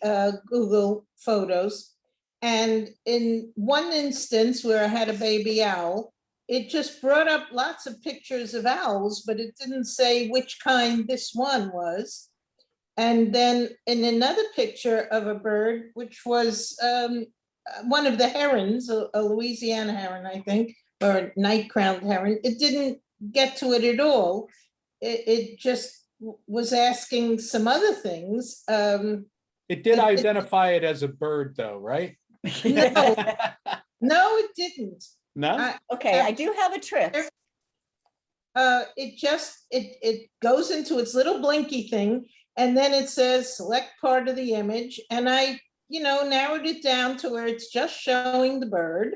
Google Photos. And in one instance where I had a baby owl, it just brought up lots of pictures of owls, but it didn't say which kind this one was. And then in another picture of a bird, which was one of the herons, a Louisiana heron, I think, or a night-crowned heron, it didn't get to it at all. It just was asking some other things. It did identify it as a bird though, right? No, no, it didn't. No? Okay, I do have a trick. It goes into its little blinky thing, and then it says select part of the image, and I narrowed it down to where it's just showing the bird.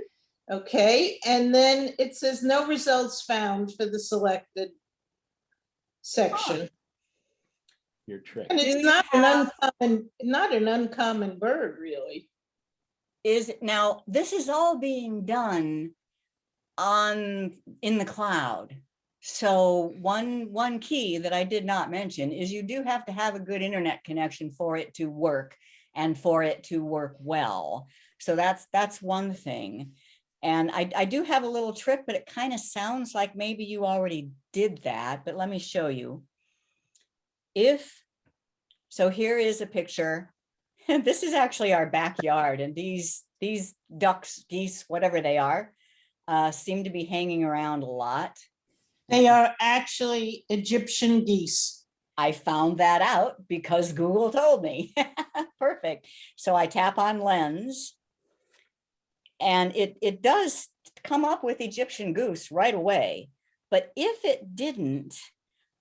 Okay, and then it says no results found for the selected section. Your trick. And it's not an uncommon bird, really. Now this is all being done in the cloud. So one key that I did not mention is you do have to have a good internet connection for it to work and for it to work well. So that's one thing. And I do have a little trick, but it kind of sounds like maybe you already did that, but let me show you. So here is a picture. This is actually our backyard, and these ducks, geese, whatever they are, seem to be hanging around a lot. They are actually Egyptian geese. I found that out because Google told me. Perfect. So I tap on lens, and it does come up with Egyptian goose right away. But if it didn't,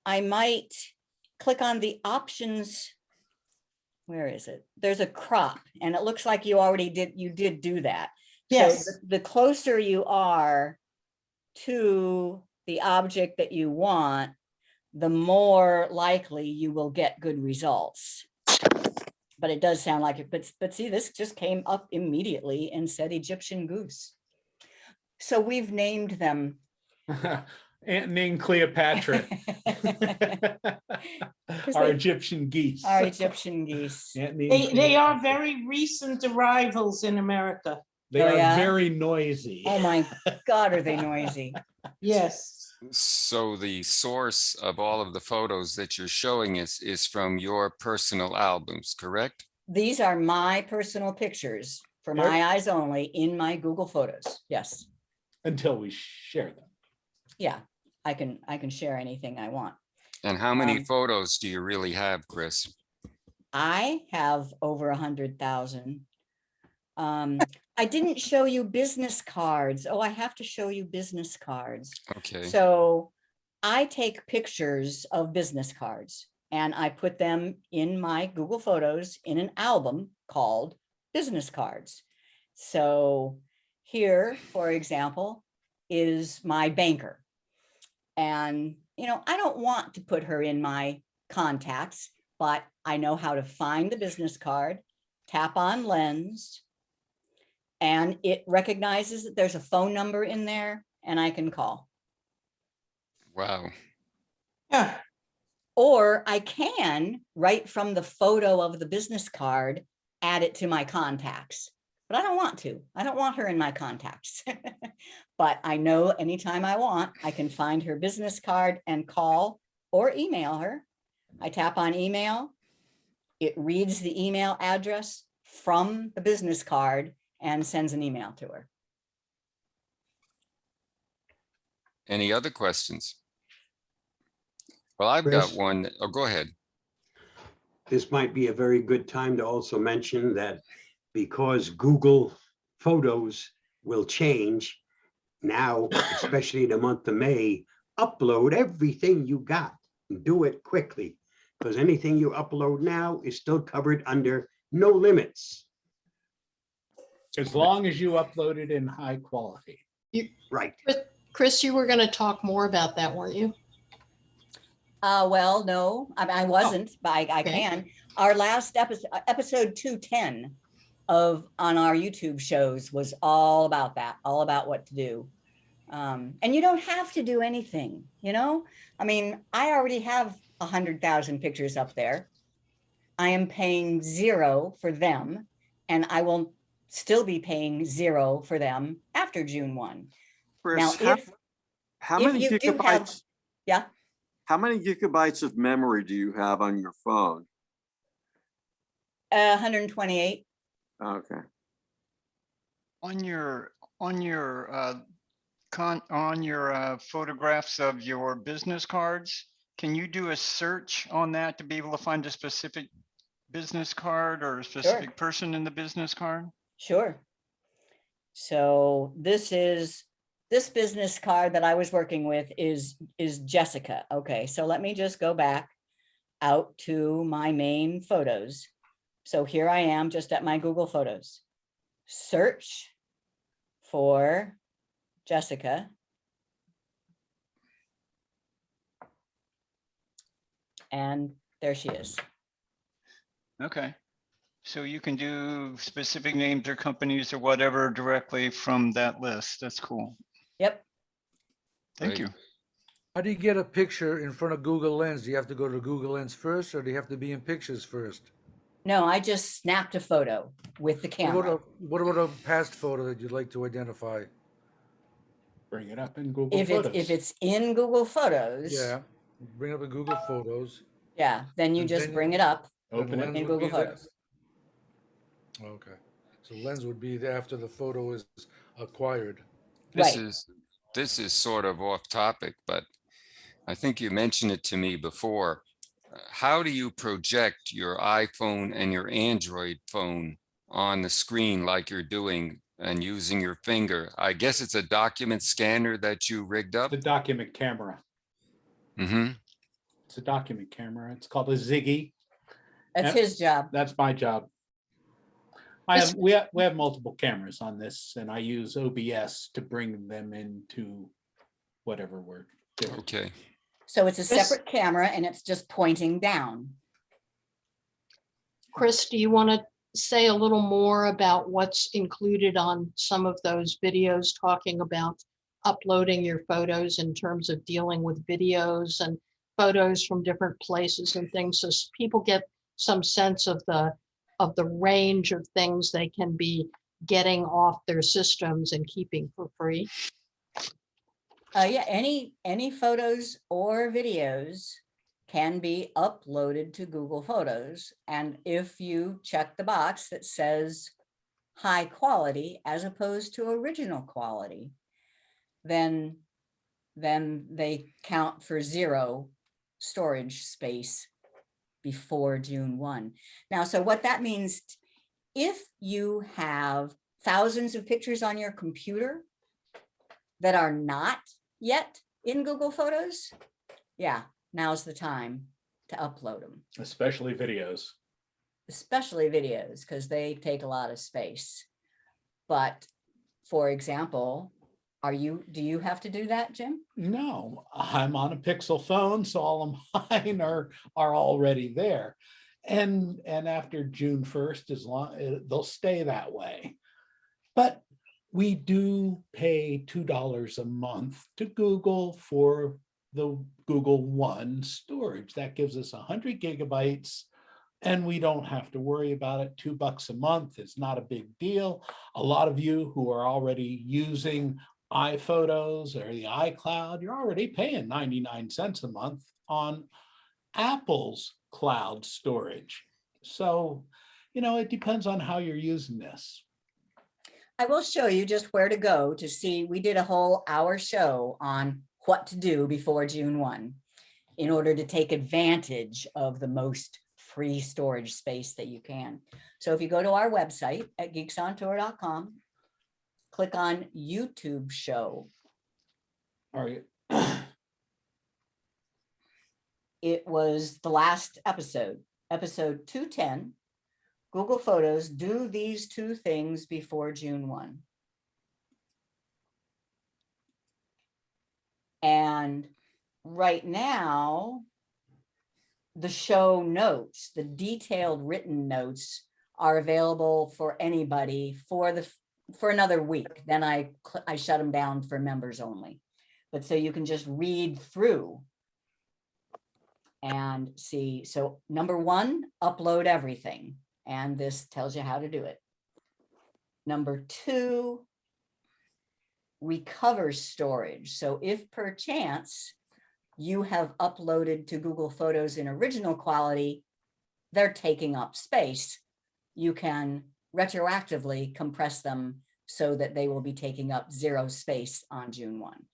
I might click on the options. Where is it? There's a crop, and it looks like you did do that. Yes. So the closer you are to the object that you want, the more likely you will get good results. But it does sound like it, but see, this just came up immediately and said Egyptian goose. So we've named them. Named Cleopatra. Our Egyptian geese. Our Egyptian geese. They are very recent arrivals in America. They are very noisy. Oh my God, are they noisy? Yes. So the source of all of the photos that you're showing is from your personal albums, correct? These are my personal pictures for my eyes only in my Google Photos. Yes. Until we share them. Yeah, I can share anything I want. And how many photos do you really have, Chris? I have over 100,000. I didn't show you business cards. Oh, I have to show you business cards. Okay. So I take pictures of business cards and I put them in my Google Photos in an album called business cards. So here, for example, is my banker. And, I don't want to put her in my contacts, but I know how to find the business card, tap on lens, and it recognizes that there's a phone number in there and I can call. Wow. Yeah. Or I can, right from the photo of the business card, add it to my contacts. But I don't want to. I don't want her in my contacts. But I know anytime I want, I can find her business card and call or email her. I tap on email. It reads the email address from the business card and sends an email to her. Any other questions? Well, I've Chris? got one. Oh, go ahead. This might be a very good time to also mention that because Google Photos will change now, especially in the month of May, upload everything you got and do it quickly, because anything you upload now is still covered under no limits. As long as you upload it in high quality. Right. Chris, you were going to talk more about that, weren't you? Well, no, I wasn't, but I can. Our last episode 210 on our YouTube shows was all about that, all about what to do. And you don't have to do anything, I mean, I already have 100,000 pictures up there. I am paying 0 for them, and I will still be paying 0 for them after June 1. Now, Chris, how many you do have, gigabytes? yeah, How many gigabytes of memory do you have on your phone? 128. Okay. On your photographs of your business cards, can you do a search on that to be able to find a specific business card or a specific person in the business card? Sure. So this business card that I was working with is Jessica. Okay, so let me just go back out to my main photos. So here I am just at my Google Photos. Search for Jessica. And there she is. Okay. So you can do specific names or companies or whatever directly from that list. That's cool. Yep. Thank you. How do you get a picture in front of Google Lens? Do you have to go to Google Lens first, or do you have to be in pictures first? No, I just snapped a photo with the camera. What about a past photo that you'd like to identify? Bring it up in Google If Photos. it's in Google Photos. Yeah, bring up a Google Photos. Yeah, then you And just then- bring it up Open it. Lens in would Google be the- Photos. Okay, so Lens would be after the photo is acquired. This is sort of off topic, but I think you mentioned it to me before. How do you project your iPhone and your Android phone on the screen like you're doing and using your finger? I guess it's a document scanner that you rigged up. The document camera. Mm-hmm. It's a document camera. It's called a Ziggy. That's his job. That's my job. We have multiple cameras on this, and I use OBS to bring them into whatever we're doing. Okay. So it's a separate camera and it's just pointing down. Chris, do you want to say a little more about what's included on some of those videos talking about uploading your photos in terms of dealing with videos and photos from different places and things, so people get some sense of the range of things they can be getting off their systems and keeping for free? Yeah, any photos or videos can be uploaded to Google Photos. And if you check the box that says high quality as opposed to original quality, then they count for 0 storage space before June 1. Now, so what that means, if you have thousands of pictures on your computer that are not yet in Google Photos, yeah, now's the time to upload them. Especially videos. Especially videos, because they take a lot of space. But for example, do you have to do that, Jim? No, I'm on a Pixel phone, so all of mine are already there. And after June 1st, they'll stay that way. But we do pay $2 a month to Google for the Google One storage. That gives us 100 gigabytes, and we don't have to worry about it. $2 a month is not a big deal. A lot of you who are already using iPhotos or the iCloud, you're already paying 99 cents a month on Apple's cloud storage. So, it depends on how you're using this. I will show you just where to go to see. We did a whole hour show on what to do before June 1 in order to take advantage of the most free storage space that you can. So if you go to our website at geeksontour.com, click on YouTube show. All right. It was the last episode 210. Google Photos, do these 2 things before June 1. And right now, the show notes, the detailed written notes are available for anybody for another week. Then I shut them down for members only. But so you can just read through and see. So number one, upload everything. And this tells you how to do it. Number two, recover storage. So if per chance you have uploaded to Google Photos in original quality, they're taking up space. You can retroactively compress them so that they will be taking up 0 space on June 1.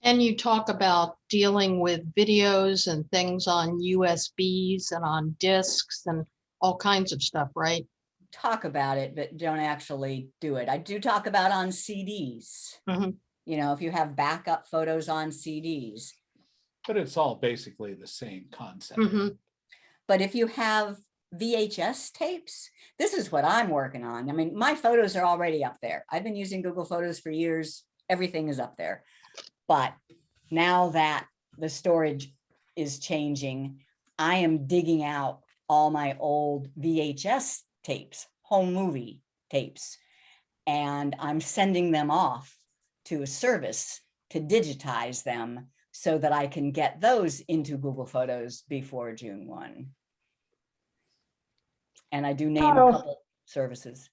And you talk about dealing with videos and things on USBs and on disks and all kinds of stuff, right? Talk about it, but don't actually do it. I do talk about on CDs. Mhm. You know, if you have backup photos on CDs. But it's all basically the same concept. Mhm. But if you have VHS tapes, this is what I'm working on. I mean, my photos are already up there. I've been using Google Photos for years. Everything is up there. But now that the storage is changing, I am digging out all my old VHS tapes, home movie tapes, and I'm sending them off to a service to digitize them so that I can get those into Google Photos before June 1. And I do name a couple services.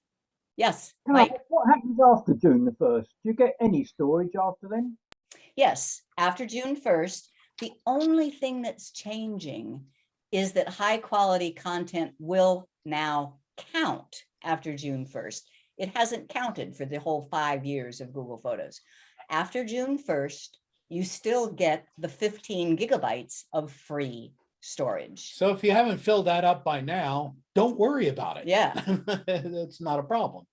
Yes, Mike. What happens after June the 1st? Do you get any storage after then? Yes, after June 1st, the only thing that's changing is that high quality content will now count after June 1st. It hasn't counted for the whole 5 years of Google Photos. After June 1st, you still get the 15 gigabytes of free storage. So if you haven't filled that up by now, don't worry about it. Yeah. That's not a problem.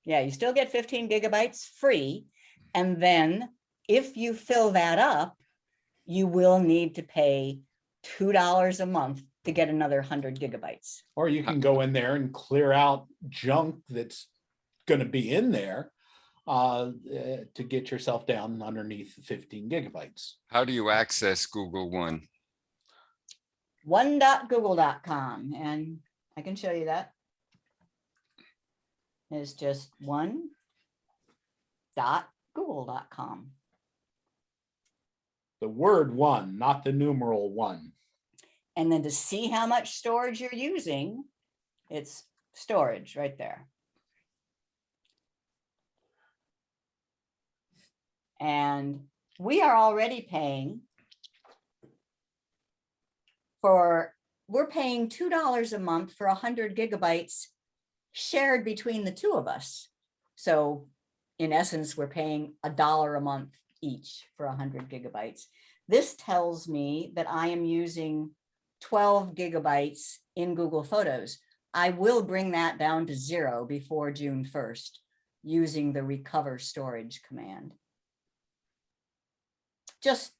Yeah, you still get 15 gigabytes free. And then if you fill that up, you will need to pay $2 a month to get another 100 gigabytes. Or you can go in there and clear out junk that's going to be in there to get yourself down underneath 15 gigabytes. How do you access Google One? One.google.com, and I can show you that. It's just one.google.com. The word one, not the numeral one. And then to see how much storage you're using, it's storage right there. And we are already paying we're paying $2 a month for 100 gigabytes shared between the two of us. So in essence, we're paying $1 a month each for 100 gigabytes. This tells me that I am using 12 gigabytes in Google Photos. I will bring that down to 0 before June 1st using the recover storage command. Just,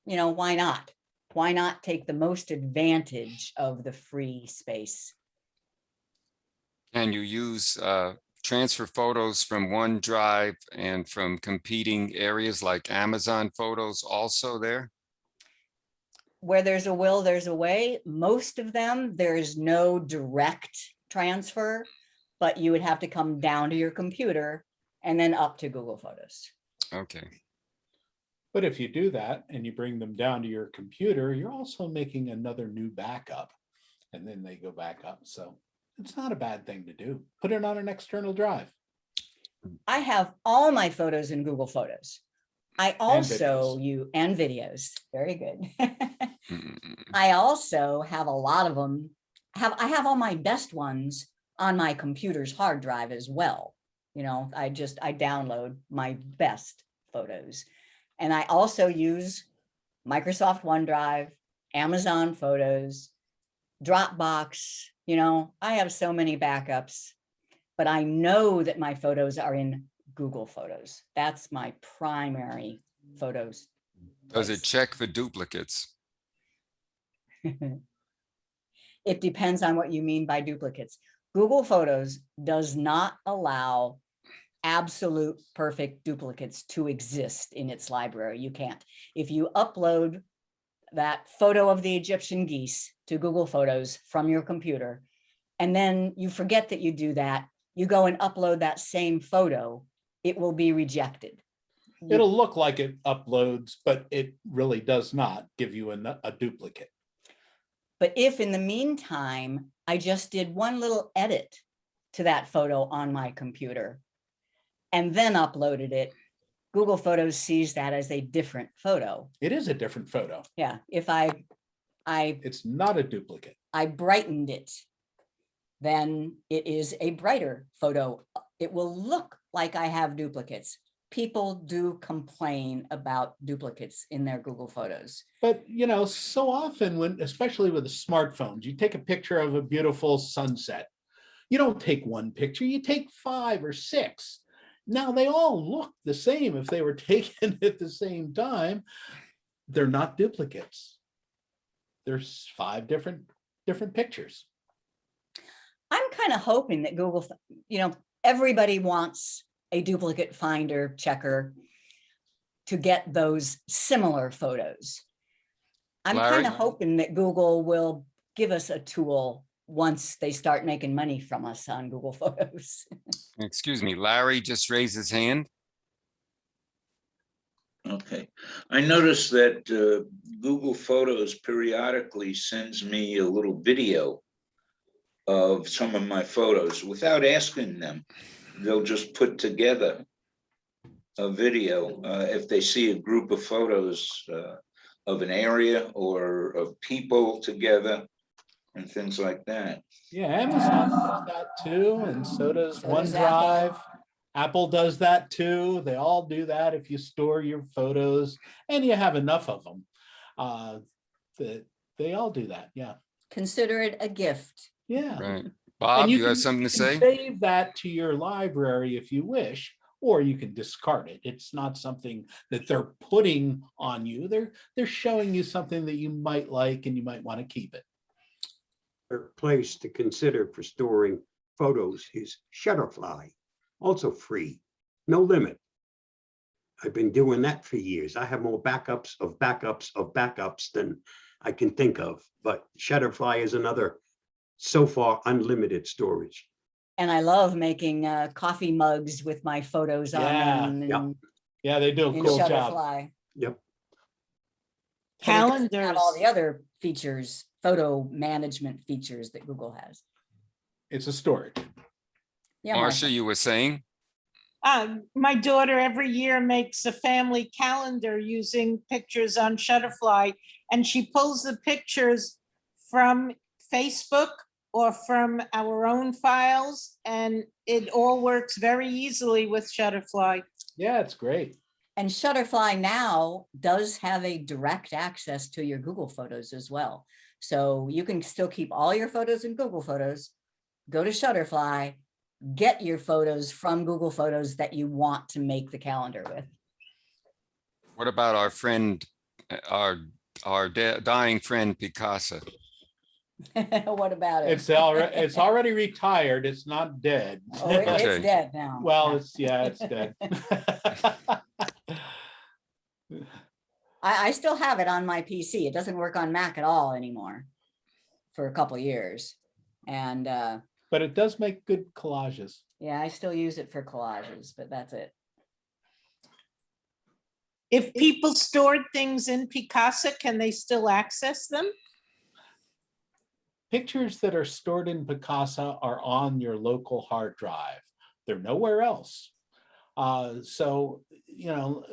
you know, why not? Why not take the most advantage of the free space? And you use transfer photos from OneDrive and from competing areas like Amazon Photos also there? Where there's a will, there's a way. Most of them, there is no direct transfer, but you would have to come down to your computer and then up to Google Photos. Okay. But if you do that and you bring them down to your computer, you're also making another new backup, and then they go back up. So it's not a bad thing to do. Put it on an external drive. I have all my photos in Google Photos. I also and videos. Very good. I also have a lot of them. I have all my best ones on my computer's hard drive as well. You know, I download my best photos. And I also use Microsoft OneDrive, Amazon Photos, Dropbox. You know, I have so many backups, but I know that my photos are in Google Photos. That's my primary photos. Does it check for duplicates? It depends on what you mean by duplicates. Google Photos does not allow absolute perfect duplicates to exist in its library. You can't. If you upload that photo of the Egyptian geese to Google Photos from your computer, and then you forget that you do that, you go and upload that same photo, it will be rejected. It'll look like it uploads, but it really does not give you a duplicate. But if in the meantime, I just did one little edit to that photo on my computer and then uploaded it, Google Photos sees that as a different photo. It is a different photo. Yeah, if It's not a duplicate. I brightened it, then it is a brighter photo. It will look like I have duplicates. People do complain about duplicates in their Google Photos. But, you know, so often when, especially with the smartphones, you take a picture of a beautiful sunset. You don't take one picture, you take 5 or 6. Now they all look the same if they were taken at the same time. They're not duplicates. There's 5 different pictures. I'm kind of hoping that Google, you know, everybody wants a duplicate finder checker to get those similar photos. I'm Larry? kind of hoping that Google will give us a tool once they start making money from us on Google Photos. Excuse me, Larry just raised his hand. Okay, I noticed that Google Photos periodically sends me a little video of some of my photos without asking them. They'll just put together a video if they see a group of photos of an area or of people together and things like that. Yeah, Amazon does that too, and so does So does OneDrive. Apple does that too. They all do that if you store your photos and you have enough of them. They all do that, yeah. Consider it a gift. Yeah. Right. Bob, And you have can- something to you can say? Save that to your library if you wish, or you can discard it. It's not something that they're putting on you. They're showing you something that you might like and you might want to keep it. A place to consider for storing photos is Shutterfly, also free, no limit. I've been doing that for years. I have more backups of backups of backups than I can think of, but Shutterfly is another so far unlimited storage. And I love making coffee mugs with my photos on them. Yep. And Yeah, they do a in cool job. Shutterfly. Yep. But it doesn't have Calendars. all the other features, photo management features that Google has. It's a storage. Yeah, Marcia, you were saying? My daughter every year makes a family calendar using pictures on Shutterfly, and she pulls the pictures from Facebook or from our own files, and it all works very easily with Shutterfly. Yeah, it's great. And Shutterfly now does have a direct access to your Google Photos as well. So you can still keep all your photos in Google Photos, go to Shutterfly, get your photos from Google Photos that you want to make the calendar with. What about our friend, our dying friend Picasso? What about it? It's already retired. It's not dead. Oh, it's Okay. dead now. Well, it's dead. I still have it on my PC. It doesn't work on Mac at all anymore for a couple years. And But it does make good collages. yeah, I still use it for collages, but that's it. If people stored things in Picasa, can they still access them? Pictures that are stored in Picasa are on your local hard drive. They're nowhere else. So, you know,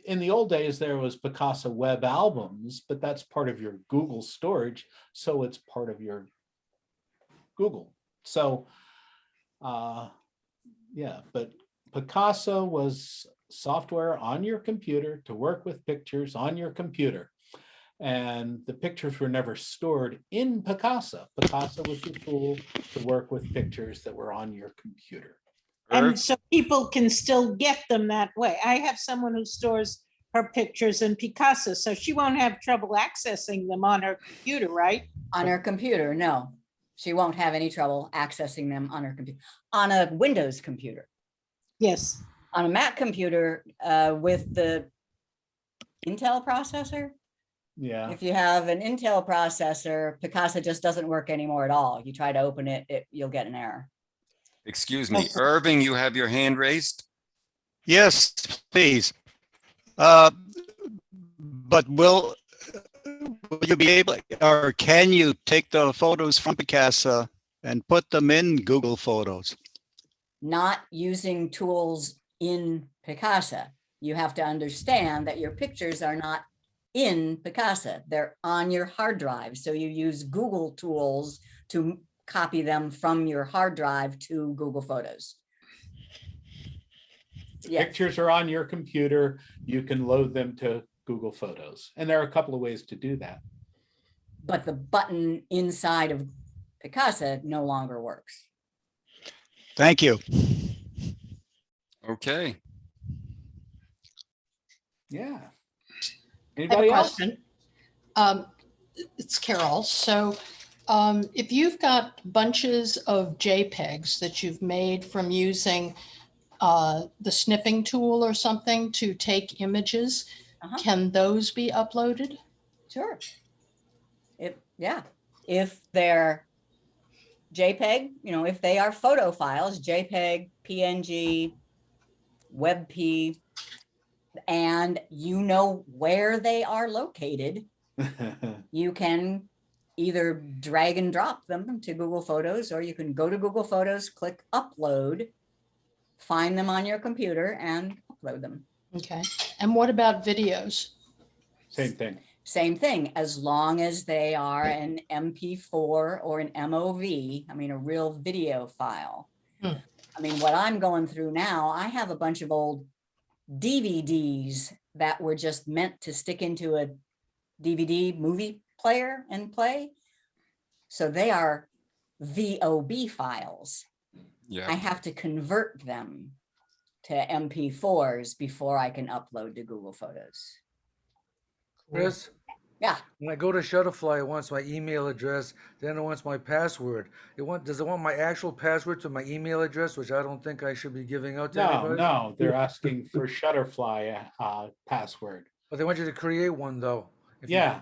in the old days, there was Picasa web albums, but that's part of your Google storage. So it's part of your Google. So, yeah, but Picasa was software on your computer to work with pictures on your computer. And the pictures were never stored in Picasa. Picasa was the tool to work with pictures that were on your computer. And so people can still get them that way. I have someone who stores her pictures in Picasa, so she won't have trouble accessing them on her computer, right? On her computer, no. She won't have any trouble accessing them on her computer. On a Windows computer. Yes. On a Mac computer with the Intel processor. Yeah. If you have an Intel processor, Picasa just doesn't work anymore at all. You try to open it, you'll get an error. Excuse me, Irving, you have your hand raised? Yes, please. But will you be able, or can you take the photos from Picasa and put them in Google Photos? Not using tools in Picasa. You have to understand that your pictures are not in Picasa. They're on your hard drive. So you use Google tools to copy them from your hard drive to Google Photos. Yes. Pictures are on your computer. You can load them to Google Photos. And there are a couple of ways to do that. But the button inside of Picasa no longer works. Thank you. I Okay. Yeah. have a Anybody else? question. It's Carol. So if you've got bunches of JPEGs that you've made from using the snipping tool or something to take images, can those be uploaded? Sure. If they're JPEG, if they are photo files, JPEG, PNG, WebP, and you know where they are located, you can either drag and drop them to Google Photos, or you can go to Google Photos, click upload, find them on your computer and upload them. Okay. And what about videos? Same thing. Same thing, as long as they are an MP4 or an MOV, I mean, a real video file. I mean, what I'm going through now, I have a bunch of old DVDs that were just meant to stick into a DVD movie player and play. So they are VOB files. Yeah. I have to convert them to MP4s before I can upload to Google Photos. Chris? Yeah. When I go to Shutterfly, it wants my email address, then it wants my password. Does it want my actual password to my email address, which I don't think I should be giving out to anybody? No, they're asking for Shutterfly password. But they want you to create one though. Yeah.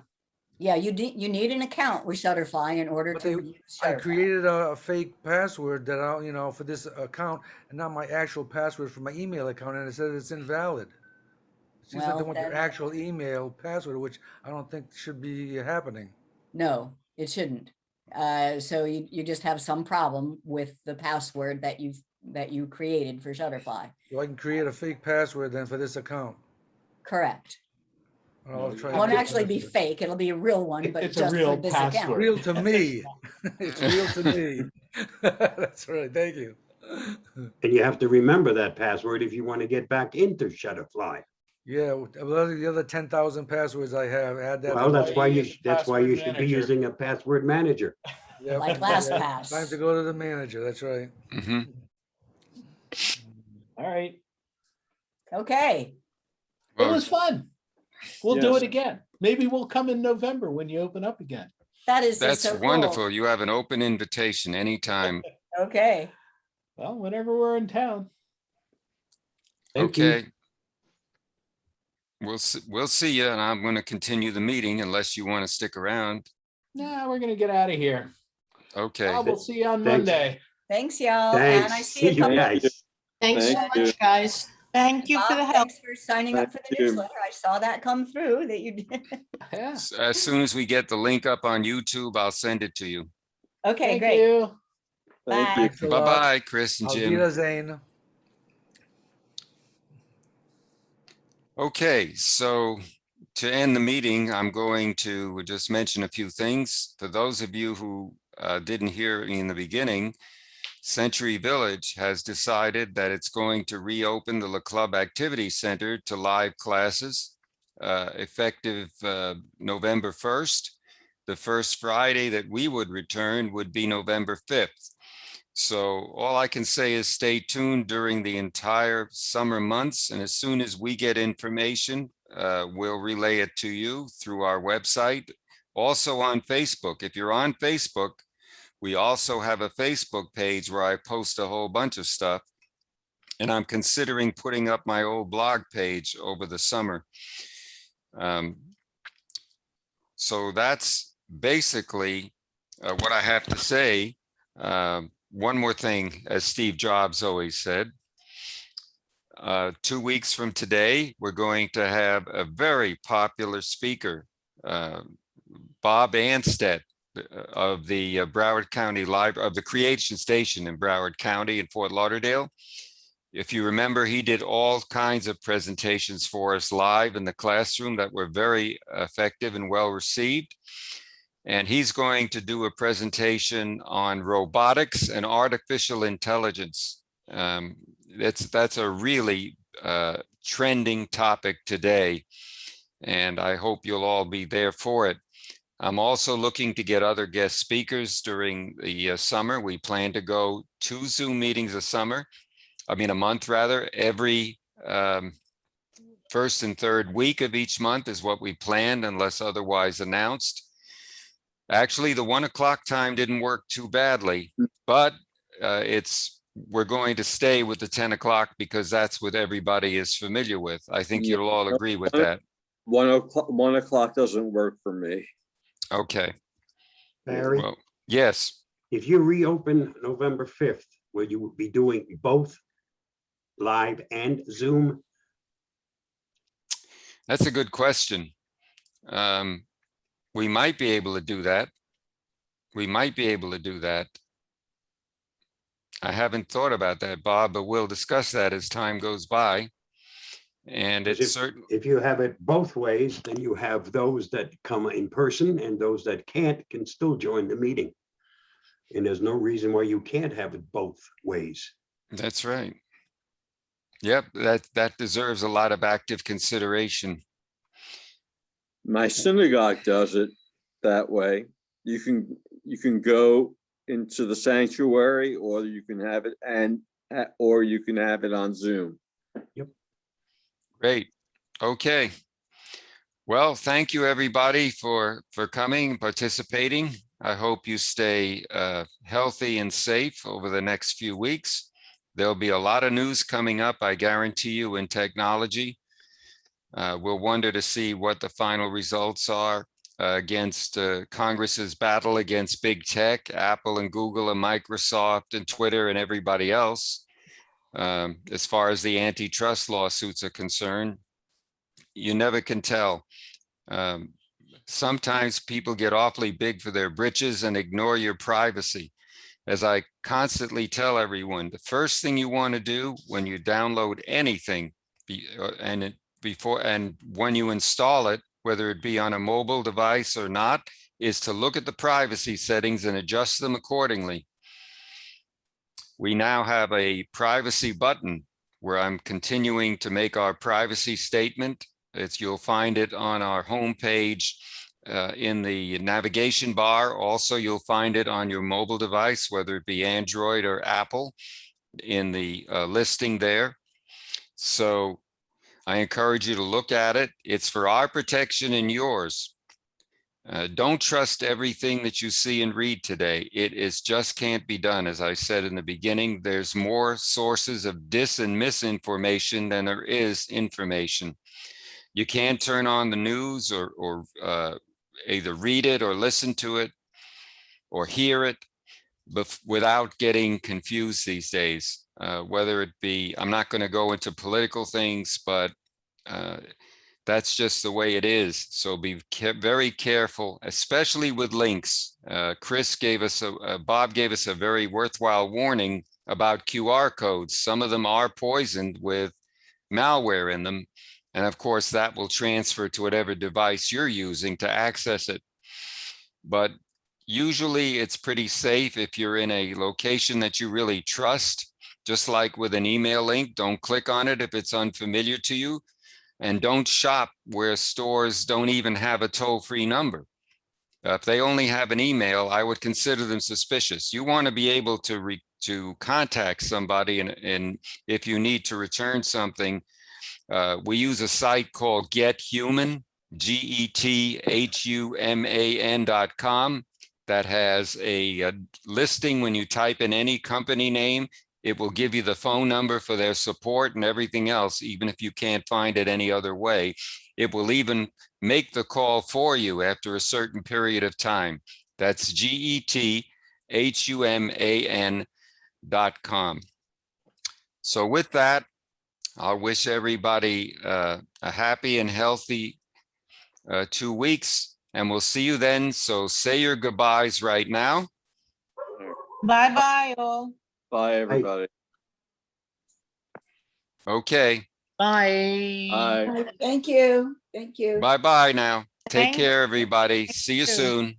Yeah, you need an account with Shutterfly in order to use I Shutterfly. created a fake password that I'll, for this account, and not my actual password for my email account, and it says it's invalid. It seems like they Well, want your then- actual email password, which I don't think should be happening. No, it shouldn't. So you just have some problem with the password that you created for Shutterfly. So I can create a fake password then for this account. Correct. I'll try It won't to- actually be fake. It'll be a real one, but It's a just real for this password. account. Real to me. It's real to me. That's right. Thank you. And you have to remember that password if you want to get back into Shutterfly. Yeah, well, the other 10,000 passwords I have, add that. Well, to that's my- why you should be using a password manager. Yeah, Like yeah, LastPass. Time to go to the manager. That's right. Mhm. All right. Okay. It was fun. We'll do Yes. it again. Maybe we'll come in November when you open up again. That is just That's so wonderful. cool. You have an open invitation anytime. Okay. Well, whenever we're in town. Thank you. Okay. We'll see you, and I'm going to continue the meeting unless you want to stick around. Nah, we're gonna get out of here. Okay. We'll see you on Thanks. Monday. Thanks, y'all. And I Thanks. see a See you couple. guys. Thanks so Thank much, guys. Thank you for the Bob, help. thanks for signing up for the Thank you. newsletter. I saw that come through that you did. Yeah. As soon as we get the link up on YouTube, I'll send it to you. Okay, Thank great. you. Thank Bye. you. Thanks a lot. Bye-bye, Chris and Auf Jim. Wiedersehen. Okay, so to end the meeting, I'm going to just mention a few things. For those of you who didn't hear in the beginning, Century Village has decided that it's going to reopen the La Club Activity Center to live classes effective November 1st. The first Friday that we would return would be November 5th. So all I can say is stay tuned during the entire summer months. And as soon as we get information, we'll relay it to you through our website. Also on Facebook. If you're on Facebook, we also have a Facebook page where I post a whole bunch of stuff. And I'm considering putting up my old blog page over the summer. So that's basically what I have to say. One more thing, as Steve Jobs always said, 2 weeks from today, we're going to have a very popular speaker, Bob Anstead of the Broward County Library, of the Creation Station in Broward County in Fort Lauderdale. If you remember, he did all kinds of presentations for us live in the classroom that were very effective and well received. And he's going to do a presentation on robotics and artificial intelligence. That's a really trending topic today, and I hope you'll all be there for it. I'm also looking to get other guest speakers during the summer. We plan to go 2 Zoom meetings a month rather, every first and third week of each month is what we planned, unless otherwise announced. Actually, the 1 o'clock time didn't work too badly, but we're going to stay with the 10 o'clock because that's what everybody is familiar with. I think Yeah, you'll all agree with that. 1 o'clock doesn't work for me. Okay. Barry, Well, yes. if you reopen November 5th, will you be doing both live and Zoom? That's a good question. We might be able to do that. I haven't thought about that, Bob, but we'll discuss that as time goes by. And it's certain. If you have it both ways, then you have those that come in person and those that can't can still join the meeting. And there's no reason why you can't have it both ways. That's right. Yep, that deserves a lot of active consideration. My synagogue does it that way. You can go into the sanctuary, or you can have it or you can have it on Zoom. Yep. Great. Okay. Well, thank you everybody for coming and participating. I hope you stay healthy and safe over the next few weeks. There'll be a lot of news coming up, I guarantee you, in technology. We'll wonder to see what the final results are against Congress's battle against big tech, Apple and Google and Microsoft and Twitter and everybody else. As far as the antitrust lawsuits are concerned, you never can tell. Sometimes people get awfully big for their britches and ignore your privacy. As I constantly tell everyone, the first thing you want to do when you download anything and when you install it, whether it be on a mobile device or not, is to look at the privacy settings and adjust them accordingly. We now have a privacy button where I'm continuing to make our privacy statement. You'll find it on our homepage in the navigation bar. Also, you'll find it on your mobile device, whether it be Android or Apple, in the listing there. So I encourage you to look at it. It's for our protection and yours. Don't trust everything that you see and read today. It just can't be done. As I said in the beginning, there's more sources of dis and misinformation than there is information. You can't turn on the news or either read it or listen to it or hear it without getting confused these days. Whether it be, I'm not going to go into political things, but that's just the way it is. So be very careful, especially with links. Bob gave us a very worthwhile warning about QR codes. Some of them are poisoned with malware in them. And of course, that will transfer to whatever device you're using to access it. But usually it's pretty safe if you're in a location that you really trust. Just like with an email link, don't click on it if it's unfamiliar to you. And don't shop where stores don't even have a toll-free number. If they only have an email, I would consider them suspicious. You want to be able to contact somebody, and if you need to return something, we use a site called GetHuman, GetHuman.com, that has a listing. When you type in any company name, it will give you the phone number for their support and everything else, even if you can't find it any other way. It will even make the call for you after a certain period of time. That's GetHuman.com. So with that, I'll wish everybody a happy and healthy 2 weeks, and we'll see you then. So say your goodbyes right now. Bye-bye, all. Bye, everybody. Okay. Bye. Bye. Thank you. Thank you. Bye-bye now. Take Thank care, everybody. See you you. soon.